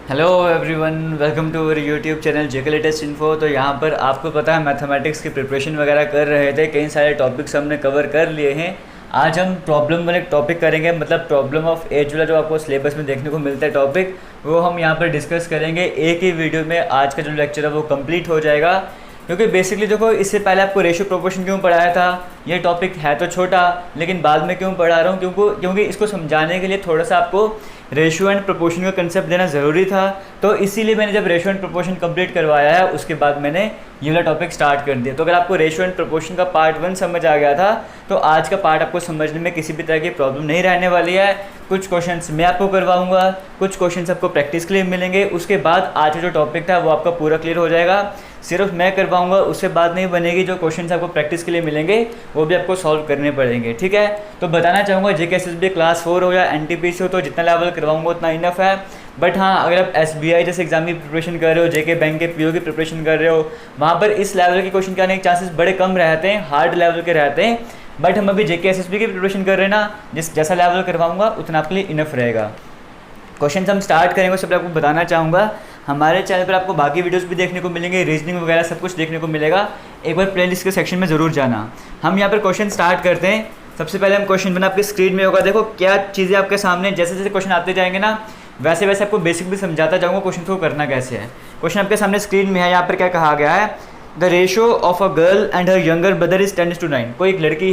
Hello everyone, welcome to our YouTube channel JK latest info. तो यहाँ पर आपको पता है मैथमेटिक्स की प्रिपरेशन वगैरह कर रहे थे, कई सारे टॉपिक्स हमने कवर कर लिए हैं। आज हम प्रॉब्लम वाले टॉपिक करेंगे, मतलब प्रॉब्लम ऑफ एज वाला जो आपको सिलेबस में देखने को मिलता है टॉपिक, वो हम यहाँ पर डिस्कस करेंगे। एक ही वीडियो में आज का जो लेक्चर है वो कंप्लीट हो जाएगा, क्योंकि बेसिकली देखो इससे पहले आपको रेशियो प्रोपोर्शन क्यों पढ़ाया था। ये टॉपिक है तो छोटा, लेकिन बाद में क्यों पढ़ा रहा हूँ, क्योंकि इसको समझाने के लिए थोड़ा सा आपको रेशियो एंड प्रोपोर्शन का कंसेप्ट देना ज़रूरी था। तो इसीलिए मैंने जब रेशियो एंड प्रोपोर्शन कंप्लीट करवाया है, उसके बाद मैंने ये वाला टॉपिक स्टार्ट कर दिया। तो अगर आपको रेशियो एंड प्रोपोर्शन का पार्ट 1 समझ आ गया था, तो आज का पार्ट आपको समझने में किसी भी तरह की प्रॉब्लम नहीं रहने वाली है। कुछ क्वेश्चंस मैं आपको करवाऊंगा, कुछ क्वेश्चंस आपको प्रैक्टिस के लिए मिलेंगे। उसके बाद आज का जो टॉपिक था वो आपका पूरा क्लियर हो जाएगा। सिर्फ मैं करवाऊंगा, उससे बात नहीं बनेगी। जो क्वेश्चंस आपको प्रैक्टिस के लिए मिलेंगे वो भी आपको सॉल्व करने पड़ेंगे, ठीक है। तो बताना चाहूँगा जेकेएसएसबी क्लास 4 हो या एनटीपीसी हो, तो जितना लेवल करवाऊंगा उतना इनफ है। बट हाँ, अगर आप एसबीआई जैसे एग्जाम की प्रिपरेशन कर रहे हो, जेके बैंक के पीओ की प्रिपरेशन कर रहे हो, वहाँ पर इस लेवल के क्वेश्चन के आने के चांसेस बड़े कम रहते हैं, हार्ड लेवल के रहते हैं। बट हम अभी जेकेएसएसबी की प्रिपरेशन कर रहे हैं ना, जैसा लेवल करवाऊंगा उतना आपके लिए इनफ रहेगा। क्वेश्चन हम स्टार्ट करेंगे, उससे पहले आपको बताना चाहूँगा हमारे चैनल पर आपको बाकी वीडियोस भी देखने को मिलेंगे, रीजनिंग वगैरह सब कुछ देखने को मिलेगा। एक बार प्लेलिस्ट के सेक्शन में ज़रूर जाना। हम यहाँ पर क्वेश्चन स्टार्ट करते हैं। सबसे पहले हम क्वेश्चन बना आपके स्क्रीन में होगा, देखो क्या चीज़ें आपके सामने, जैसे जैसे क्वेश्चन आते जाएंगे ना, वैसे वैसे आपको बेसिक भी समझाता जाऊँगा क्वेश्चन को करना कैसे है। क्वेश्चन आपके सामने स्क्रीन में है। यहाँ पर क्या कहा गया है, the ratio of a girl and her younger brother is 10:9। कोई एक लड़की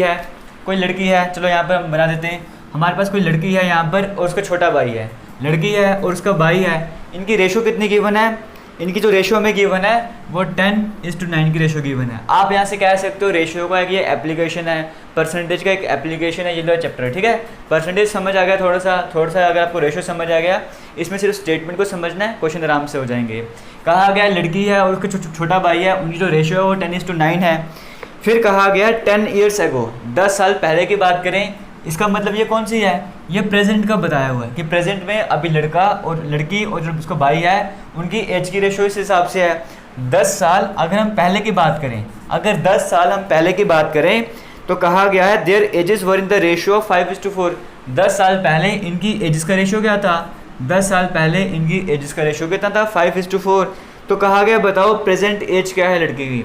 है, चलो यहाँ पर हम बना देते हैं। हमारे पास कोई लड़की है यहाँ पर और उसका छोटा भाई है, लड़की है और उसका भाई है। इनकी रेशियो कितनी गिवन है, इनकी जो रेशियो में गिवन है वो 10:9 की रेशियो गिवन है। आप यहाँ से कह सकते हो रेशियो का एक ये एप्लीकेशन है, परसेंटेज का एक एप्लीकेशन है, ये लो चैप्टर, ठीक है। परसेंटेज समझ आ गया थोड़ा सा अगर आपको रेशियो समझ आ गया, इसमें सिर्फ स्टेटमेंट को समझना है, क्वेश्चन आराम से हो जाएंगे। कहा गया लड़की है और उसका छोटा भाई है, उनकी जो रेशियो है वो 10:9 है। फिर कहा गया 10 ईयर्स एगो, 10 साल पहले की बात करें। इसका मतलब ये कौन सी है, ये प्रेजेंट का बताया हुआ है कि प्रेजेंट में अभी लड़का और लड़की और जो उसका भाई है उनकी एज की रेशियो इस हिसाब से है 10 साल। अगर हम पहले की बात करें, अगर 10 साल हम पहले की बात करें, तो कहा गया है there edges were in the ratio of 5:4। 10 साल पहले इनकी एजेस का रेशियो क्या था, 10 साल पहले इनकी एजेस का रेशियो कितना था, 5:4। तो कहा गया बताओ प्रेजेंट एज क्या है लड़की की।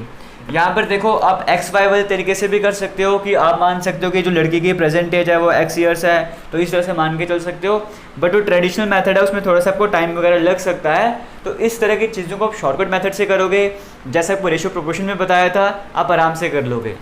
यहाँ पर देखो आप एक्स वाई वाले तरीके से भी कर सकते हो कि आप मान सकते हो कि जो लड़की की प्रेजेंट एज है वो एक्स ईयर्स है, तो इस तरह से मान के चल सकते हो। बट जो ट्रेडिशनल मेथड है उसमें थोड़ा सा आपको टाइम वगैरह लग सकता है। तो इस तरह की चीज़ों को आप शॉर्टकट मेथड से करोगे, जैसा आपको रेशियो प्रोपोर्शन में बताया था, आप आराम से कर लोगे।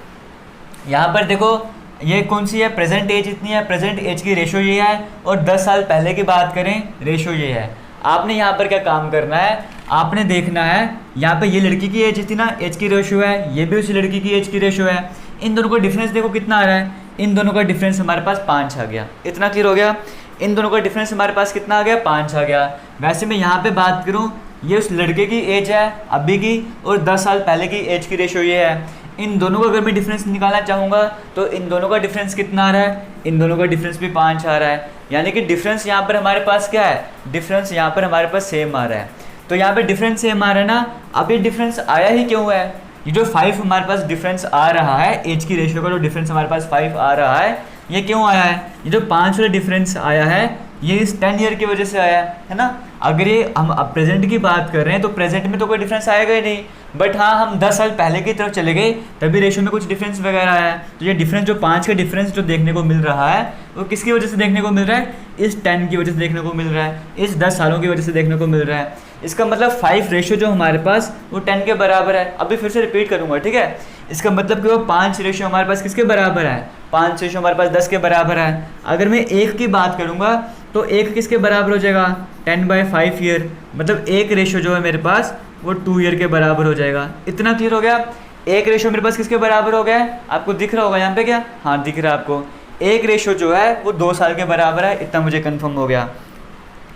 यहाँ पर देखो ये कौन सी है, प्रेजेंट एज इतनी है, प्रेजेंट एज की रेशियो ये है, और 10 साल पहले की बात करें रेशियो ये है। आपने यहाँ पर क्या काम करना है, आपने देखना है यहाँ पे ये लड़की की एज थी ना, एज की रेशियो है, ये भी उसी लड़की की एज की रेशियो है। इन दोनों का डिफरेंस देखो कितना आ रहा है, इन दोनों का डिफरेंस हमारे पास 5 आ गया। इतना क्लियर हो गया, इन दोनों का डिफरेंस हमारे पास कितना आ गया, 5 आ गया। वैसे मैं यहाँ पे बात करूँ, ये उस लड़के की एज है अभी की, और 10 साल पहले की एज की रेशियो ये है। इन दोनों का अगर मैं डिफरेंस निकालना चाहूँगा तो इन दोनों का डिफरेंस कितना आ रहा है, इन दोनों का डिफरेंस भी 5 आ रहा है। यानी कि डिफरेंस यहाँ पर हमारे पास क्या है, डिफरेंस यहाँ पर हमारे पास सेम आ रहा है। तो यहाँ पे डिफरेंस सेम आ रहा है ना। अब ये डिफरेंस आया ही क्यों है, ये जो 5 हमारे पास डिफरेंस आ रहा है, एज की रेशियो का जो डिफरेंस हमारे पास 5 आ रहा है, ये क्यों आया है, ये जो 5 वाला डिफरेंस आया है ये इस 10 ईयर की वजह से आया है ना। अगर ये हम अब प्रेजेंट की बात कर रहे हैं तो प्रेजेंट में तो कोई डिफरेंस आएगा ही नहीं। बट हाँ, हम 10 साल पहले की तरफ चले गए तभी रेशियो में कुछ डिफरेंस वगैरह आया है। तो ये डिफरेंस जो 5 का डिफरेंस जो देखने को मिल रहा है वो किसकी वजह से देखने को मिल रहा है, इस 10 की वजह से देखने को मिल रहा है, इस 10 सालों की वजह से देखने को मिल रहा है। इसका मतलब 5 रेशियो जो हमारे पास वो 10 के बराबर है। अभी फिर से रिपीट करूँगा, ठीक है। इसका मतलब कि वो 5 रेशियो हमारे पास किसके बराबर है, 5 रेशियो हमारे पास 10 के बराबर है। अगर मैं 1 की बात करूँगा तो 1 किसके बराबर हो जाएगा, 10/5 ईयर। मतलब 1 रेशियो जो है मेरे पास वो 2 ईयर के बराबर हो जाएगा। इतना क्लियर हो गया। 1 रेशियो मेरे पास किसके बराबर हो गया है, आपको दिख रहा होगा यहाँ पे, क्या, हाँ दिख रहा है आपको। 1 रेशियो जो है वो 2 साल के बराबर है, इतना मुझे कंफर्म हो गया।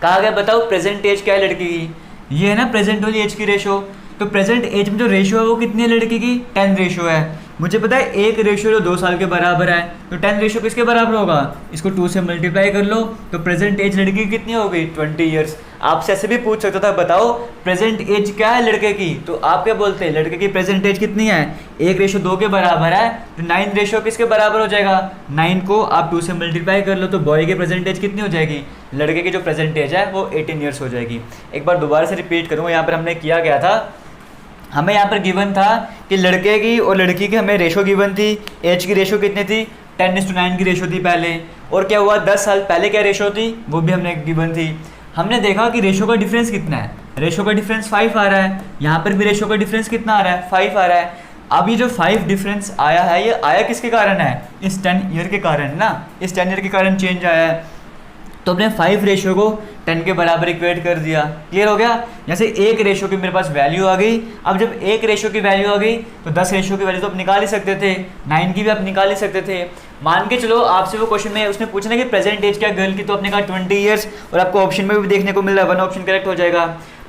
कहा गया बताओ प्रेजेंट एज क्या है लड़की की, ये है ना प्रेजेंट वाली एज की रेशियो। तो प्रेजेंट एज में जो रेशियो है वो कितनी है लड़की की, 10 रेशियो है। मुझे पता है 1 रेशियो जो 2 साल के बराबर है, तो 10 रेशियो किसके बराबर होगा, इसको 2 से मल्टीप्लाई कर लो, तो प्रेजेंट एज लड़की की कितनी हो गई, 20 ईयर्स। आपसे ऐसे भी पूछ सकता था, बताओ प्रेजेंट एज क्या है लड़के की, तो आप क्या बोलते हैं, लड़के की प्रेजेंट एज कितनी है, 1:2 के बराबर है, तो 9 रेशो किसके बराबर हो जाएगा, 9 को आप 2 से मल्टीप्लाई कर लो, तो बॉय की प्रेजेंट एज कितनी हो जाएगी, लड़के की जो प्रेजेंट एज है वो 18 ईयर्स हो जाएगी। एक बार दोबारा से रिपीट करूँगा, यहाँ पर हमने किया गया था, हमें यहाँ पर गिवन था कि लड़के की और लड़की की हमें रेशो गिवन थी, एज की रेशो कितनी थी, 10:9 की रेशो थी पहले, और क्या हुआ 10 साल पहले क्या रेशो थी वो भी हमने गिवन थी। हमने देखा कि रेशो का डिफरेंस कितना है, रेशो का डिफरेंस 5 आ रहा है, यहाँ पर भी रेशो का डिफरेंस कितना आ रहा है, 5 आ रहा है। अब ये जो 5 डिफरेंस आया है ये आया किसके कारण है, इस 10 ईयर के कारण ना, इस 10 ईयर के कारण चेंज आया है। तो हमने 5 रेशो को 10 के बराबर इक्वेट कर दिया, क्लियर हो गया। जैसे एक रेशो की मेरे पास वैल्यू आ गई, अब जब एक रेशो की वैल्यू आ गई तो 10 रेशो की वैल्यू तो आप निकाल ही सकते थे, 9 की भी आप निकाल ही सकते थे। मान के चलो आपसे वो क्वेश्चन में उसने पूछना कि प्रेजेंट एज क्या गर्ल की, तो आपने कहा 20 ईयर्स, और आपको ऑप्शन में भी देखने को मिल रहा है 1 ऑप्शन करेक्ट हो जाएगा।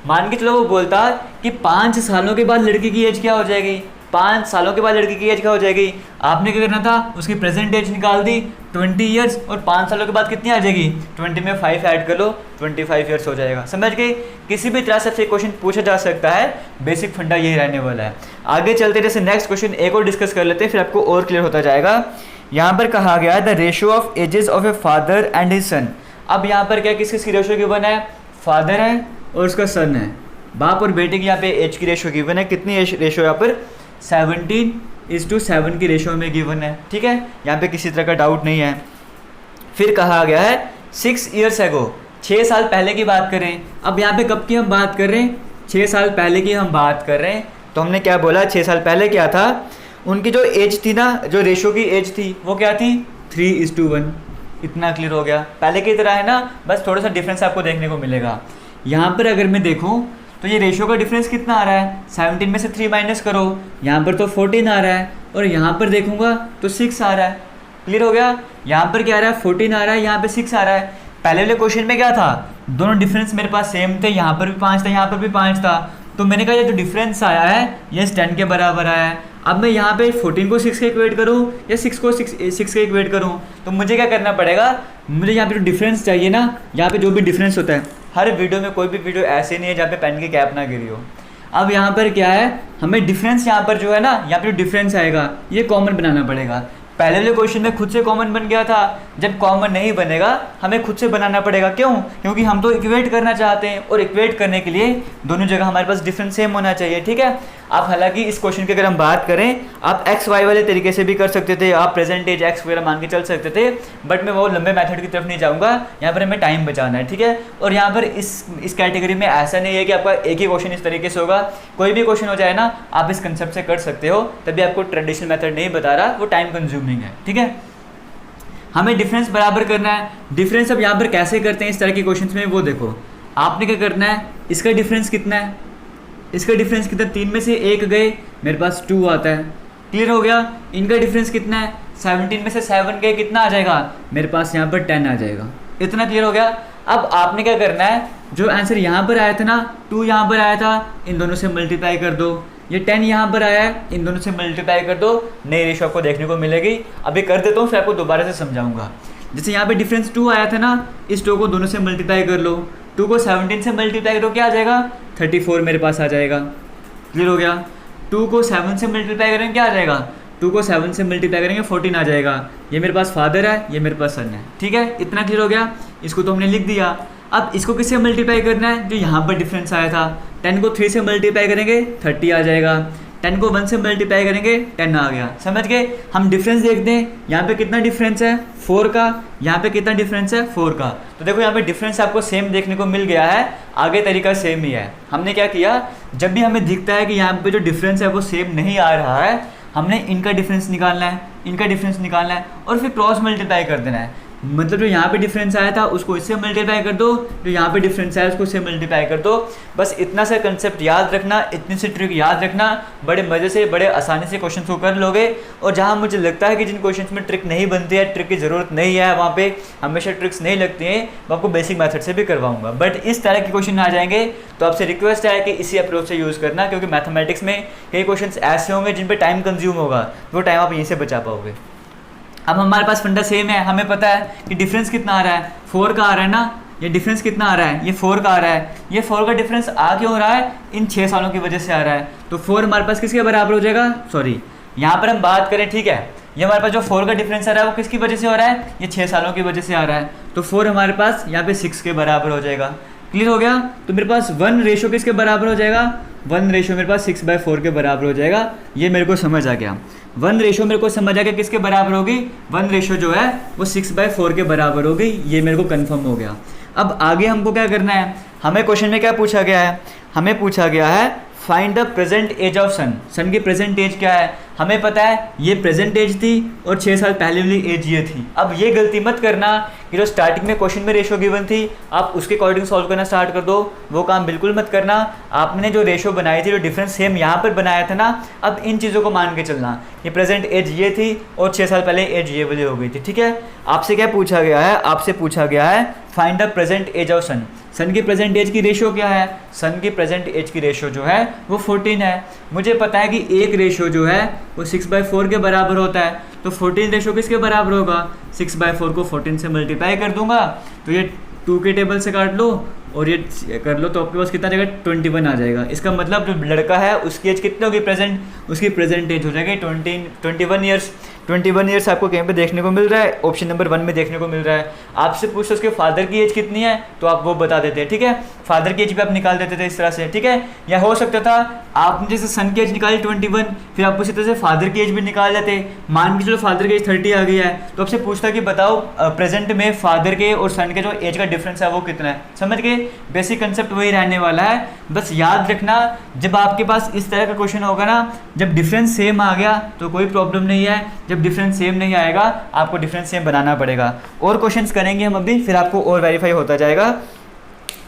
मान के चलो वो बोलता कि 5 सालों के बाद लड़की की एज क्या हो जाएगी, 5 सालों के बाद लड़की की एज क्या हो जाएगी, आपने क्या करना था, उसकी प्रेजेंट एज निकाल दी 20 ईयर्स, और 5 सालों के बाद कितनी आ जाएगी, 20 में 5 ऐड कर लो 25 ईयर्स हो जाएगा। समझ गए, किसी भी तरह से क्वेश्चन पूछा जा सकता है, बेसिक फंडा यही रहने वाला है। आगे चलते जैसे नेक्स्ट क्वेश्चन एक और डिस्कस कर लेते हैं, फिर आपको और क्लियर होता जाएगा। यहाँ पर कहा गया है the ratio of ages of a father and his son. अब यहाँ पर क्या किस किसकी रेशियो गिवन है, फादर है और उसका सन है, बाप और बेटे की यहाँ पे एज की रेशियो गिवन है, कितनी एज रेशियो यहाँ पर 17:7 की रेशियो में गिवन है, ठीक है, यहाँ पे किसी तरह का डाउट नहीं है। फिर कहा गया है 6 ईयर्स एगो, 6 साल पहले की बात करें। अब यहाँ पे कब की हम बात कर रहे हैं, 6 साल पहले की हम बात कर रहे हैं। तो हमने क्या बोला, 6 साल पहले क्या था, उनकी जो एज थी ना, जो रेशो की एज थी वो क्या थी 3:1। इतना क्लियर हो गया, पहले की तरह है ना, बस थोड़ा सा डिफरेंस आपको देखने को मिलेगा। यहाँ पर अगर मैं देखूँ तो ये रेशो का डिफरेंस कितना आ रहा है, 17 में से 3 माइनस करो, यहाँ पर तो 14 आ रहा है, और यहाँ पर देखूंगा तो 6 आ रहा है। क्लियर हो गया, यहाँ पर क्या आ रहा है 14 आ रहा है, यहाँ पे 6 आ रहा है। पहले वाले क्वेश्चन में क्या था, दोनों डिफरेंस मेरे पास सेम थे, यहाँ पर भी 5 था, यहाँ पर भी 5 था, तो मैंने कहा ये जो डिफरेंस आया है ये 10 के बराबर आया है। अब मैं यहाँ पे 14 को 6 के इक्वेट करूँ या 6 को 6 के इक्वेट करूँ, तो मुझे क्या करना पड़ेगा, मुझे यहाँ पे जो डिफरेंस चाहिए ना, यहाँ पे जो भी डिफरेंस होता है, हर वीडियो में कोई भी वीडियो ऐसे नहीं है जहाँ पे पेन की कैप ना गिरी हो। अब यहाँ पर क्या है, हमें डिफरेंस यहाँ पर जो है ना, यहाँ पे जो डिफरेंस आएगा ये कॉमन बनाना पड़ेगा। पहले वाले क्वेश्चन में खुद से कॉमन बन गया था, जब कॉमन नहीं बनेगा हमें खुद से बनाना पड़ेगा। क्यों, क्योंकि हम तो इक्वेट करना चाहते हैं, और इक्वेट करने के लिए दोनों जगह हमारे पास डिफरेंस सेम होना चाहिए, ठीक है। आप हालांकि इस क्वेश्चन की अगर हम बात करें, आप एक्स वाई वाले तरीके से भी कर सकते थे, आप प्रेजेंट एज एक्स वगैरह मान के चल सकते थे, बट मैं वो लंबे मेथड की तरफ नहीं जाऊँगा, यहाँ पर हमें टाइम बचाना है, ठीक है। और यहाँ पर इस कैटेगरी में ऐसा नहीं है कि आपका एक ही क्वेश्चन इस तरीके से होगा, कोई भी क्वेश्चन हो जाए ना, आप इस कंसेप्ट से कर सकते हो, तभी आपको ट्रेडिशनल मेथड नहीं बता रहा, वो टाइम कंज्यूमिंग है, ठीक है। हमें डिफरेंस बराबर करना है। डिफरेंस अब यहाँ पर कैसे करते हैं इस तरह के क्वेश्चंस में, वो देखो, आपने क्या करना है, इसका डिफरेंस कितना है, इसका डिफरेंस कितना, 3 में से 1 गए, मेरे पास 2 आता है। क्लियर हो गया, इनका डिफरेंस कितना है, 17 में से 7 गए, कितना आ जाएगा, मेरे पास यहाँ पर 10 आ जाएगा। इतना क्लियर हो गया। अब आपने क्या करना है, जो आंसर यहाँ पर आया था ना, 2 यहाँ पर आया था, इन दोनों से मल्टीप्लाई कर दो, ये 10 यहाँ पर आया है, इन दोनों से मल्टीप्लाई कर दो, नई रेशो आपको देखने को मिलेगी। अभी कर देता हूँ, फिर आपको दोबारा से समझाऊंगा। जैसे यहाँ पे डिफरेंस 2 आया था ना, इस 2 को दोनों से मल्टीप्लाई कर लो, 2 को 17 से मल्टीप्लाई करो, क्या आ जाएगा 34 मेरे पास आ जाएगा। क्लियर हो गया। 2 को 7 से मल्टीप्लाई करेंगे, क्या आ जाएगा, 2 को 7 से मल्टीप्लाई करेंगे 14 आ जाएगा। ये मेरे पास फादर है, ये मेरे पास सन है, ठीक है। इतना क्लियर हो गया, इसको तो हमने लिख दिया। अब इसको किससे मल्टीप्लाई करना है, जो यहाँ पर डिफरेंस आया था, 10 को 3 से मल्टीप्लाई करेंगे 30 आ जाएगा, 10 को 1 से मल्टीप्लाई करेंगे 10 आ गया। समझ गए। हम डिफरेंस देखते हैं, यहाँ पे कितना डिफरेंस है 4 का, यहाँ पे कितना डिफरेंस है 4 का। तो देखो यहाँ पे डिफरेंस आपको सेम देखने को मिल गया है, आगे तरीका सेम ही है। हमने क्या किया, जब भी हमें दिखता है कि यहाँ पे जो डिफरेंस है वो सेम नहीं आ रहा है, हमने इनका डिफरेंस निकालना है, इनका डिफरेंस निकालना है, और फिर क्रॉस मल्टीप्लाई कर देना है। मतलब जो यहाँ पे डिफरेंस आया था उसको इससे मल्टीप्लाई कर दो, जो यहाँ पे डिफरेंस आया उसको इससे मल्टीप्लाई कर दो। बस इतना सा कंसेप्ट याद रखना, इतनी सी ट्रिक याद रखना, बड़े मज़े से बड़े आसानी से क्वेश्चन को कर लोगे। और जहाँ मुझे लगता है कि जिन क्वेश्चन में ट्रिक नहीं बनती है, ट्रिक की ज़रूरत नहीं है, वहाँ पे हमेशा ट्रिक्स नहीं लगती हैं, मैं आपको बेसिक मेथड से भी करवाऊँगा। बट इस तरह के क्वेश्चन आ जाएंगे तो आपसे रिक्वेस्ट है कि इसी अप्रोच से यूज़ करना, क्योंकि मैथमेटिक्स में कई क्वेश्चन ऐसे होंगे जिन पर टाइम कंज्यूम होगा, वो टाइम आप यहीं से बचा पाओगे। अब हमारे पास फंडा सेम है, हमें पता है कि डिफरेंस कितना आ रहा है 4 का आ रहा है ना, ये डिफरेंस कितना आ रहा है, ये 4 का आ रहा है। ये 4 का डिफरेंस आ क्यों रहा है, इन 6 सालों की वजह से आ रहा है। तो 4 हमारे पास किसके बराबर हो जाएगा, सॉरी यहाँ पर हम बात करें, ठीक है, ये हमारे पास जो 4 का डिफरेंस आ रहा है वो किसकी वजह से हो रहा है, ये 6 सालों की वजह से आ रहा है। तो 4 हमारे पास यहाँ पे 6 के बराबर हो जाएगा। क्लियर हो गया। तो मेरे पास 1 रेशो किसके बराबर हो जाएगा, 1 रेशो मेरे पास 6/4 के बराबर हो जाएगा। ये मेरे को समझ आ गया। 1 रेशो मेरे को समझ आ गया किसके बराबर होगी, 1 रेशो जो है वो 6/4 के बराबर होगी। ये मेरे को कंफर्म हो गया। अब आगे हमको क्या करना है, हमें क्वेश्चन में क्या पूछा गया है, हमें पूछा गया है find the present age of son. Son की प्रेजेंट एज क्या है, हमें पता है ये प्रेजेंट एज थी और 6 साल पहले वाली एज ये थी। अब ये गलती मत करना कि जो स्टार्टिंग में क्वेश्चन में रेशो गिवन थी आप उसके अकॉर्डिंग सॉल्व करना स्टार्ट कर दो, वो काम बिल्कुल मत करना। आपने जो रेशो बनाई थी, जो डिफरेंस सेम यहाँ पर बनाया था ना, अब इन चीज़ों को मान के चलना। ये प्रेजेंट एज ये थी और 6 साल पहले एज ये वाली हो गई थी, ठीक है। आपसे क्या पूछा गया है, आपसे पूछा गया है find the present age of son. Son की प्रेजेंट एज की रेशो क्या है, सन की प्रेजेंट एज की रेशो जो है वो 14 है। मुझे पता है कि एक रेशो जो है वो 6/4 के बराबर होता है। तो 14 रेशो किसके बराबर होगा, 6/4 को 14 से मल्टीप्लाई कर दूंगा तो ये 2 के टेबल से काट लो और ये कर लो तो आपके पास कितना आ जाएगा, 21 आ जाएगा। इसका मतलब जो लड़का है उसकी एज कितनी होगी प्रेजेंट, उसकी प्रेजेंट एज हो जाएगी 21 ईयर्स। 21 ईयर्स आपको कहीं पे देखने को मिल रहा है, ऑप्शन नंबर 1 में देखने को मिल रहा है। आपसे पूछते उसके फादर की एज कितनी है तो आप वो बता देते हैं, ठीक है। फादर की एज भी आप निकाल देते थे इस तरह से, ठीक है। या हो सकता था आपने जैसे सन की एज निकाली 21, फिर आप उसी तरह से फादर की एज भी निकाल लेते। मान के चलो फादर की एज 30 आ गई है तो आपसे पूछता कि बताओ प्रेजेंट में फादर के और सन के जो एज का डिफरेंस है वो कितना है। समझ गए, बेसिक कंसेप्ट वही रहने वाला है। बस याद रखना जब आपके पास इस तरह का क्वेश्चन होगा ना, जब डिफरेंस सेम आ गया तो कोई प्रॉब्लम नहीं है, जब डिफरेंस सेम नहीं आएगा आपको डिफरेंस सेम बनाना पड़ेगा। और क्वेश्चंस करेंगे हम अभी, फिर आपको और वेरीफाई होता जाएगा।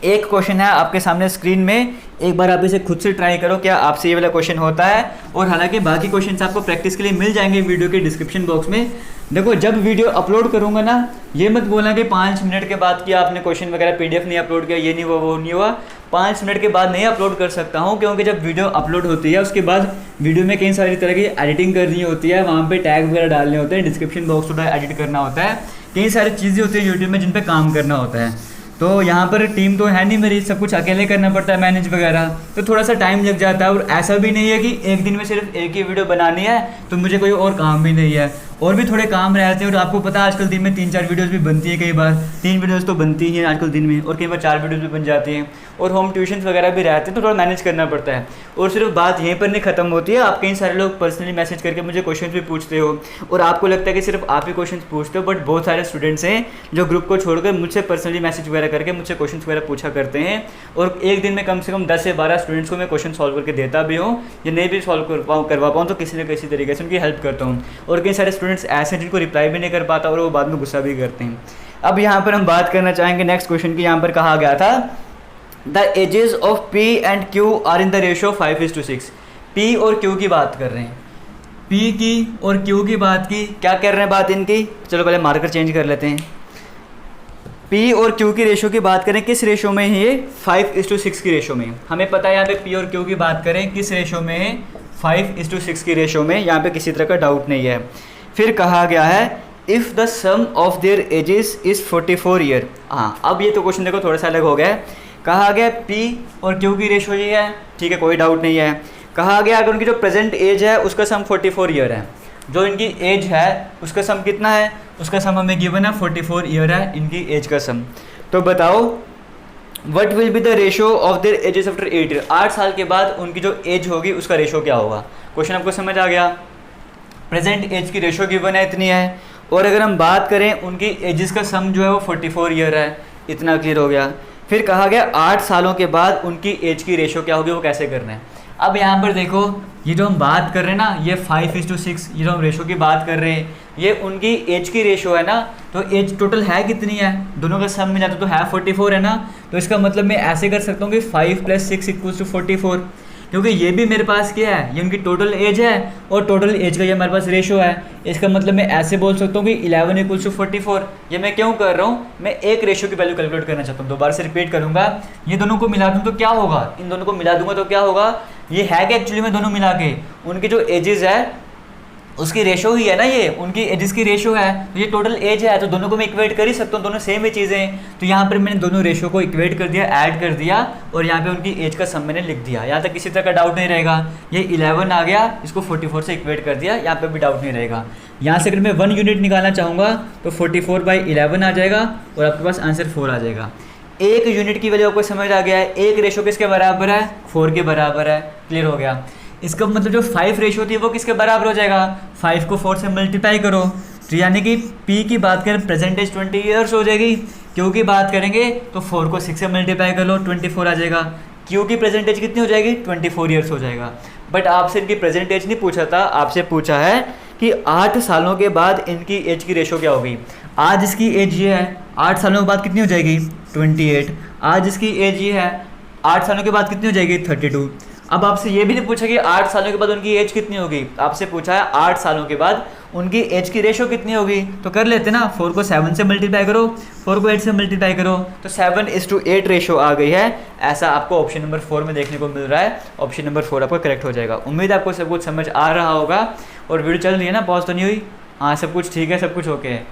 एक क्वेश्चन है आपके सामने स्क्रीन में, एक बार आप इसे खुद से ट्राई करो क्या आपसे ये वाला क्वेश्चन होता है। और हालांकि बाकी क्वेश्चंस आपको प्रैक्टिस के लिए मिल जाएंगे वीडियो के डिस्क्रिप्शन बॉक्स में। देखो जब वीडियो अपलोड करूंगा ना, ये मत बोलना कि 5 मिनट के बाद कि आपने क्वेश्चन वगैरह PDF नहीं अपलोड किया, ये नहीं हुआ वो नहीं हुआ। 5 मिनट के बाद नहीं अपलोड कर सकता हूँ, क्योंकि जब वीडियो अपलोड होती है उसके बाद वीडियो में कई सारी तरह की एडिटिंग करनी होती है, वहाँ पे टैग वगैरह डालने होते हैं, डिस्क्रिप्शन बॉक्स थोड़ा एडिट करना होता है, कई सारी चीज़ें होती है यूट्यूब में जिन पर काम करना होता है। तो यहाँ पर टीम तो है नहीं मेरी, सब कुछ अकेले करना पड़ता है मैनेज वगैरह, तो थोड़ा सा टाइम लग जाता है। और ऐसा भी नहीं है कि एक दिन में सिर्फ एक ही वीडियो बनानी है तो मुझे कोई और काम भी नहीं है, और भी थोड़े काम रहते हैं। और आपको पता है आजकल दिन में 3-4 वीडियोस भी बनती है, कई बार 3 वीडियोस तो बनती ही हैं आजकल दिन में, और कई बार 4 वीडियोस भी बन जाती हैं। और होम ट्यूशन्स वगैरह भी रहते हैं तो थोड़ा मैनेज करना पड़ता है। और सिर्फ बात यहीं पर नहीं ख़त्म होती है, आप कई सारे लोग पर्सनली मैसेज करके मुझे क्वेश्चन भी पूछते हो और आपको लगता है कि सिर्फ आप ही क्वेश्चन पूछते हो, बट बहुत सारे स्टूडेंट्स हैं जो ग्रुप को छोड़कर मुझसे पर्सनली मैसेज वगैरह करके मुझसे क्वेश्चन वगैरह पूछा करते हैं। और एक दिन में कम से कम 10 से 12 स्टूडेंट्स को मैं क्वेश्चन सॉल्व करके देता भी हूँ, या नहीं भी सॉल्व करवा पाऊँ तो किसी न किसी तरीके से उनकी हेल्प करता हूँ। और कई सारे स्टूडेंट्स ऐसे हैं जिनको रिप्लाई भी नहीं कर पाता और वो बाद में गुस्सा भी करते हैं। अब यहाँ पर हम बात करना चाहेंगे नेक्स्ट क्वेश्चन की। यहाँ पर कहा गया था the ages of P and Q are in the ratio 5:6। P और Q की बात कर रहे हैं, P की और Q की बात की, क्या कर रहे हैं बात इनकी, चलो पहले मार्कर चेंज कर लेते हैं। P और Q की रेशो की बात करें, किस रेशो में है ये, 5:6 की रेशो में। हमें पता है यहाँ पे P और Q की बात करें किस रेशो में है, 5:6 की रेशो में, यहाँ पे किसी तरह का डाउट नहीं है। फिर कहा गया है if the sum of their ages is 44 year. हाँ, अब ये तो क्वेश्चन देखो थोड़ा सा अलग हो गया है। कहा गया P और Q की रेशो ये है, ठीक है, कोई डाउट नहीं है। कहा गया अगर उनकी जो प्रेजेंट एज है उसका सम 44 ईयर है, जो इनकी एज है उसका सम कितना है, उसका सम हमें गिवन है 44 ईयर है इनकी एज का सम। तो बताओ what will be the ratio of their edges after 8 year. 8 साल के बाद उनकी जो एज होगी उसका रेशो क्या होगा। क्वेश्चन आपको समझ आ गया। प्रेजेंट एज की रेशो गिवन है, इतनी है। और अगर हम बात करें उनकी एजेस का सम जो है वो 44 ईयर है, इतना क्लियर हो गया। फिर कहा गया 8 सालों के बाद उनकी एज की रेशो क्या होगी, वो कैसे करना है। अब यहाँ पर देखो ये जो हम बात कर रहे हैं ना, ये 5:6, ये जो हम रेशो की बात कर रहे हैं, ये उनकी एज की रेशो है ना। तो एज टोटल है कितनी है, दोनों का सम मिला तो है 44 है ना। तो इसका मतलब मैं ऐसे कर सकता हूँ कि 5 + 6 = 44, क्योंकि ये भी मेरे पास क्या है, ये उनकी टोटल एज है और टोटल एज का ये हमारे पास रेशो है। इसका मतलब मैं ऐसे बोल सकता हूँ कि 11 = 44। ये मैं क्यों कर रहा हूँ, मैं एक रेशो की वैल्यू कैलकुलेट करना चाहता हूँ। दोबारा से रिपीट करूँगा, ये दोनों को मिला दूँ तो क्या होगा, इन दोनों को मिला दूंगा तो क्या होगा, ये है कि एक्चुअली में दोनों मिला के उनकी जो एजेस है उसकी रेशो ही है ना, ये उनकी एजेस की रेशो है, तो ये टोटल एज है, तो दोनों को मैं इक्वेट कर ही सकता हूँ, दोनों सेम ही चीज़ें हैं। तो यहाँ पर मैंने दोनों रेशो को इक्वेट कर दिया, ऐड कर दिया, और यहाँ पे उनकी एज का सम मैंने लिख दिया। यहाँ तक किसी तरह का डाउट नहीं रहेगा। ये 11 आ गया, इसको 44 से इक्वेट कर दिया, यहाँ पर भी डाउट नहीं रहेगा। यहाँ से अगर मैं 1 यूनिट निकालना चाहूँगा तो 44/11 आ जाएगा, और आपके पास आंसर 4 आ जाएगा। एक यूनिट की वैल्यू आपको समझ आ गया है। एक रेशो किसके बराबर है? 4 के बराबर है। क्लियर हो गया। इसका मतलब जो 5 रेशो थी वो किसके बराबर हो जाएगा? 5 को 4 से मल्टीप्लाई करो, तो यानी कि P की बात करें परसेंटेज 20 ईयर्स हो जाएगी। Q की बात करेंगे तो 4 को 6 से मल्टीप्लाई कर लो, 24 आ जाएगा। Q की प्रेजेंटेज कितनी हो जाएगी? 24 ईयर्स हो जाएगा। बट आपसे इनकी प्रेजेंटेज नहीं पूछा था, आपसे पूछा है कि 8 सालों के बाद इनकी एज की रेशो क्या होगी। आज इसकी एज ये है, 8 सालों के बाद कितनी हो जाएगी? 28। आज इसकी एज ये है, 8 सालों के बाद कितनी हो जाएगी? 32। अब आपसे ये भी नहीं पूछा कि 8 सालों के बाद उनकी एज कितनी होगी, आपसे पूछा है 8 सालों के बाद उनकी एज की रेशो कितनी होगी। तो कर लेते ना, 4 को 7 से मल्टीप्लाई करो, 4 को 8 से मल्टीप्लाई करो, तो 7:8 रेशो आ गई है। ऐसा आपको ऑप्शन नंबर 4 में देखने को मिल रहा है। ऑप्शन नंबर 4 आपका करेक्ट हो जाएगा। उम्मीद है आपको सब कुछ समझ आ रहा होगा। और वीडियो चल रही है ना, पॉज तो नहीं हुई? हाँ, सब कुछ ठीक है, सब कुछ ओके है,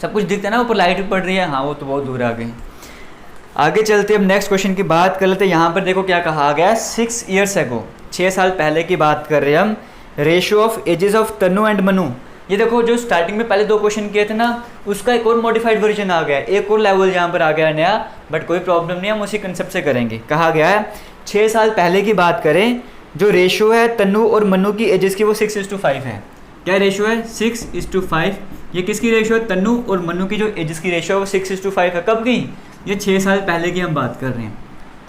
सब कुछ दिखता है ना। ऊपर लाइट भी पड़ रही है, हाँ वो तो बहुत दूर आ गई। आगे चलते हम नेक्स्ट क्वेश्चन की बात कर लेते हैं। यहाँ पर देखो क्या कहा गया है, 6 ईयर्स एगो, 6 साल पहले की बात कर रहे हैं हम। Ratio of ages of Tanu and Manu. ये देखो जो स्टार्टिंग में पहले 2 क्वेश्चन किए थे ना, उसका एक और मॉडिफाइड वर्जन आ गया है, एक और लेवल यहाँ पर आ गया है नया। बट कोई प्रॉब्लम नहीं, हम उसी कंसेप्ट से करेंगे। कहा गया है 6 साल पहले की बात करें, जो रेशियो है तनु और मनु की एजेस की वो 6:5 है। क्या रेशियो है? 6:5। ये किसकी रेशियो है? तनु और मनु की जो एजेस की रेशियो है वो 6:5 है। कब की? ये 6 साल पहले की हम बात कर रहे हैं।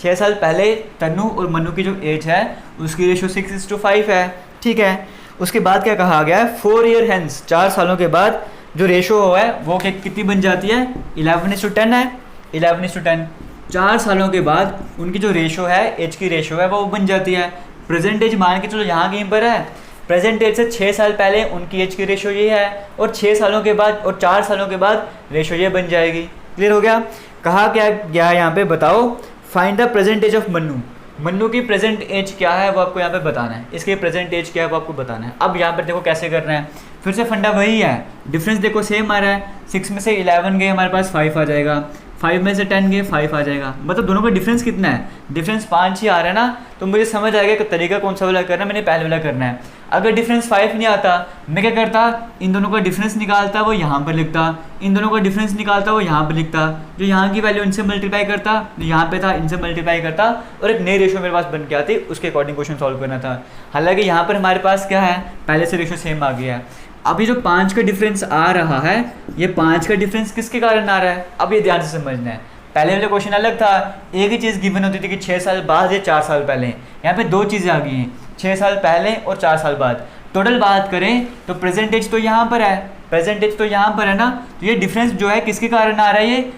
6 साल पहले तनु और मनु की जो एज है उसकी रेशियो 6:5 है। ठीक है। उसके बाद क्या कहा गया है, 4 ईयर हैंस, 4 सालों के बाद जो रेशियो है वो कितनी बन जाती है? 11:10 है। 11:10। 4 सालों के बाद उनकी जो रेशियो है, एज की रेशियो है, वो बन जाती है। प्रेजेंट एज मान के चलो यहाँ कहीं पर है, प्रेजेंट एज से 6 साल पहले उनकी एज की रेशियो ये है, और 6 सालों के बाद और 4 सालों के बाद रेशियो ये बन जाएगी। क्लियर हो गया। कहा क्या गया यहाँ पे, बताओ find the present age of Mannu. Mannu की प्रेजेंट एज क्या है वो आपको यहाँ पे बताना है, इसके प्रेजेंट एज क्या है वो आपको बताना है। अब यहाँ पर देखो कैसे करना है, फिर से फंडा वही है, डिफरेंस देखो सेम आ रहा है। 6 में से 11 गए, हमारे पास 5 आ जाएगा। 5 में से 10 गए, 5 आ जाएगा। मतलब दोनों का डिफरेंस कितना है? डिफरेंस 5 ही आ रहा है ना। तो मुझे समझ आ गया कि तरीका कौन सा वाला करना है, मैंने पहले वाला करना है। अगर डिफरेंस 5 नहीं आता, मैं क्या करता, इन दोनों का डिफरेंस निकालता, वो यहाँ पर लिखता, इन दोनों का डिफरेंस निकालता, वो यहाँ पर लिखता, जो यहाँ की वैल्यू इनसे मल्टीप्लाई करता, जो यहाँ पे था इनसे मल्टीप्लाई करता, और एक नई रेशियो मेरे पास बन के आती, उसके अकॉर्डिंग क्वेश्चन सॉल्व करना था। हालांकि यहाँ पर हमारे पास क्या है, पहले से रेशियो सेम आ गया है। अभी जो 5 का डिफरेंस आ रहा है, ये 5 का डिफरेंस किसके कारण आ रहा है, अब ये ध्यान से समझना है। पहले वाला क्वेश्चन अलग था, एक ही चीज़ गिवन होती थी कि 6 साल बाद या 4 साल पहले। यहाँ पे 2 चीज़ें आ गई हैं, 6 साल पहले और 4 साल बाद। टोटल बात करें तो प्रेजेंटेज तो यहाँ पर है, प्रेजेंटेज तो यहाँ पर है ना। तो ये डिफरेंस जो है किसके कारण आ रहा है, ये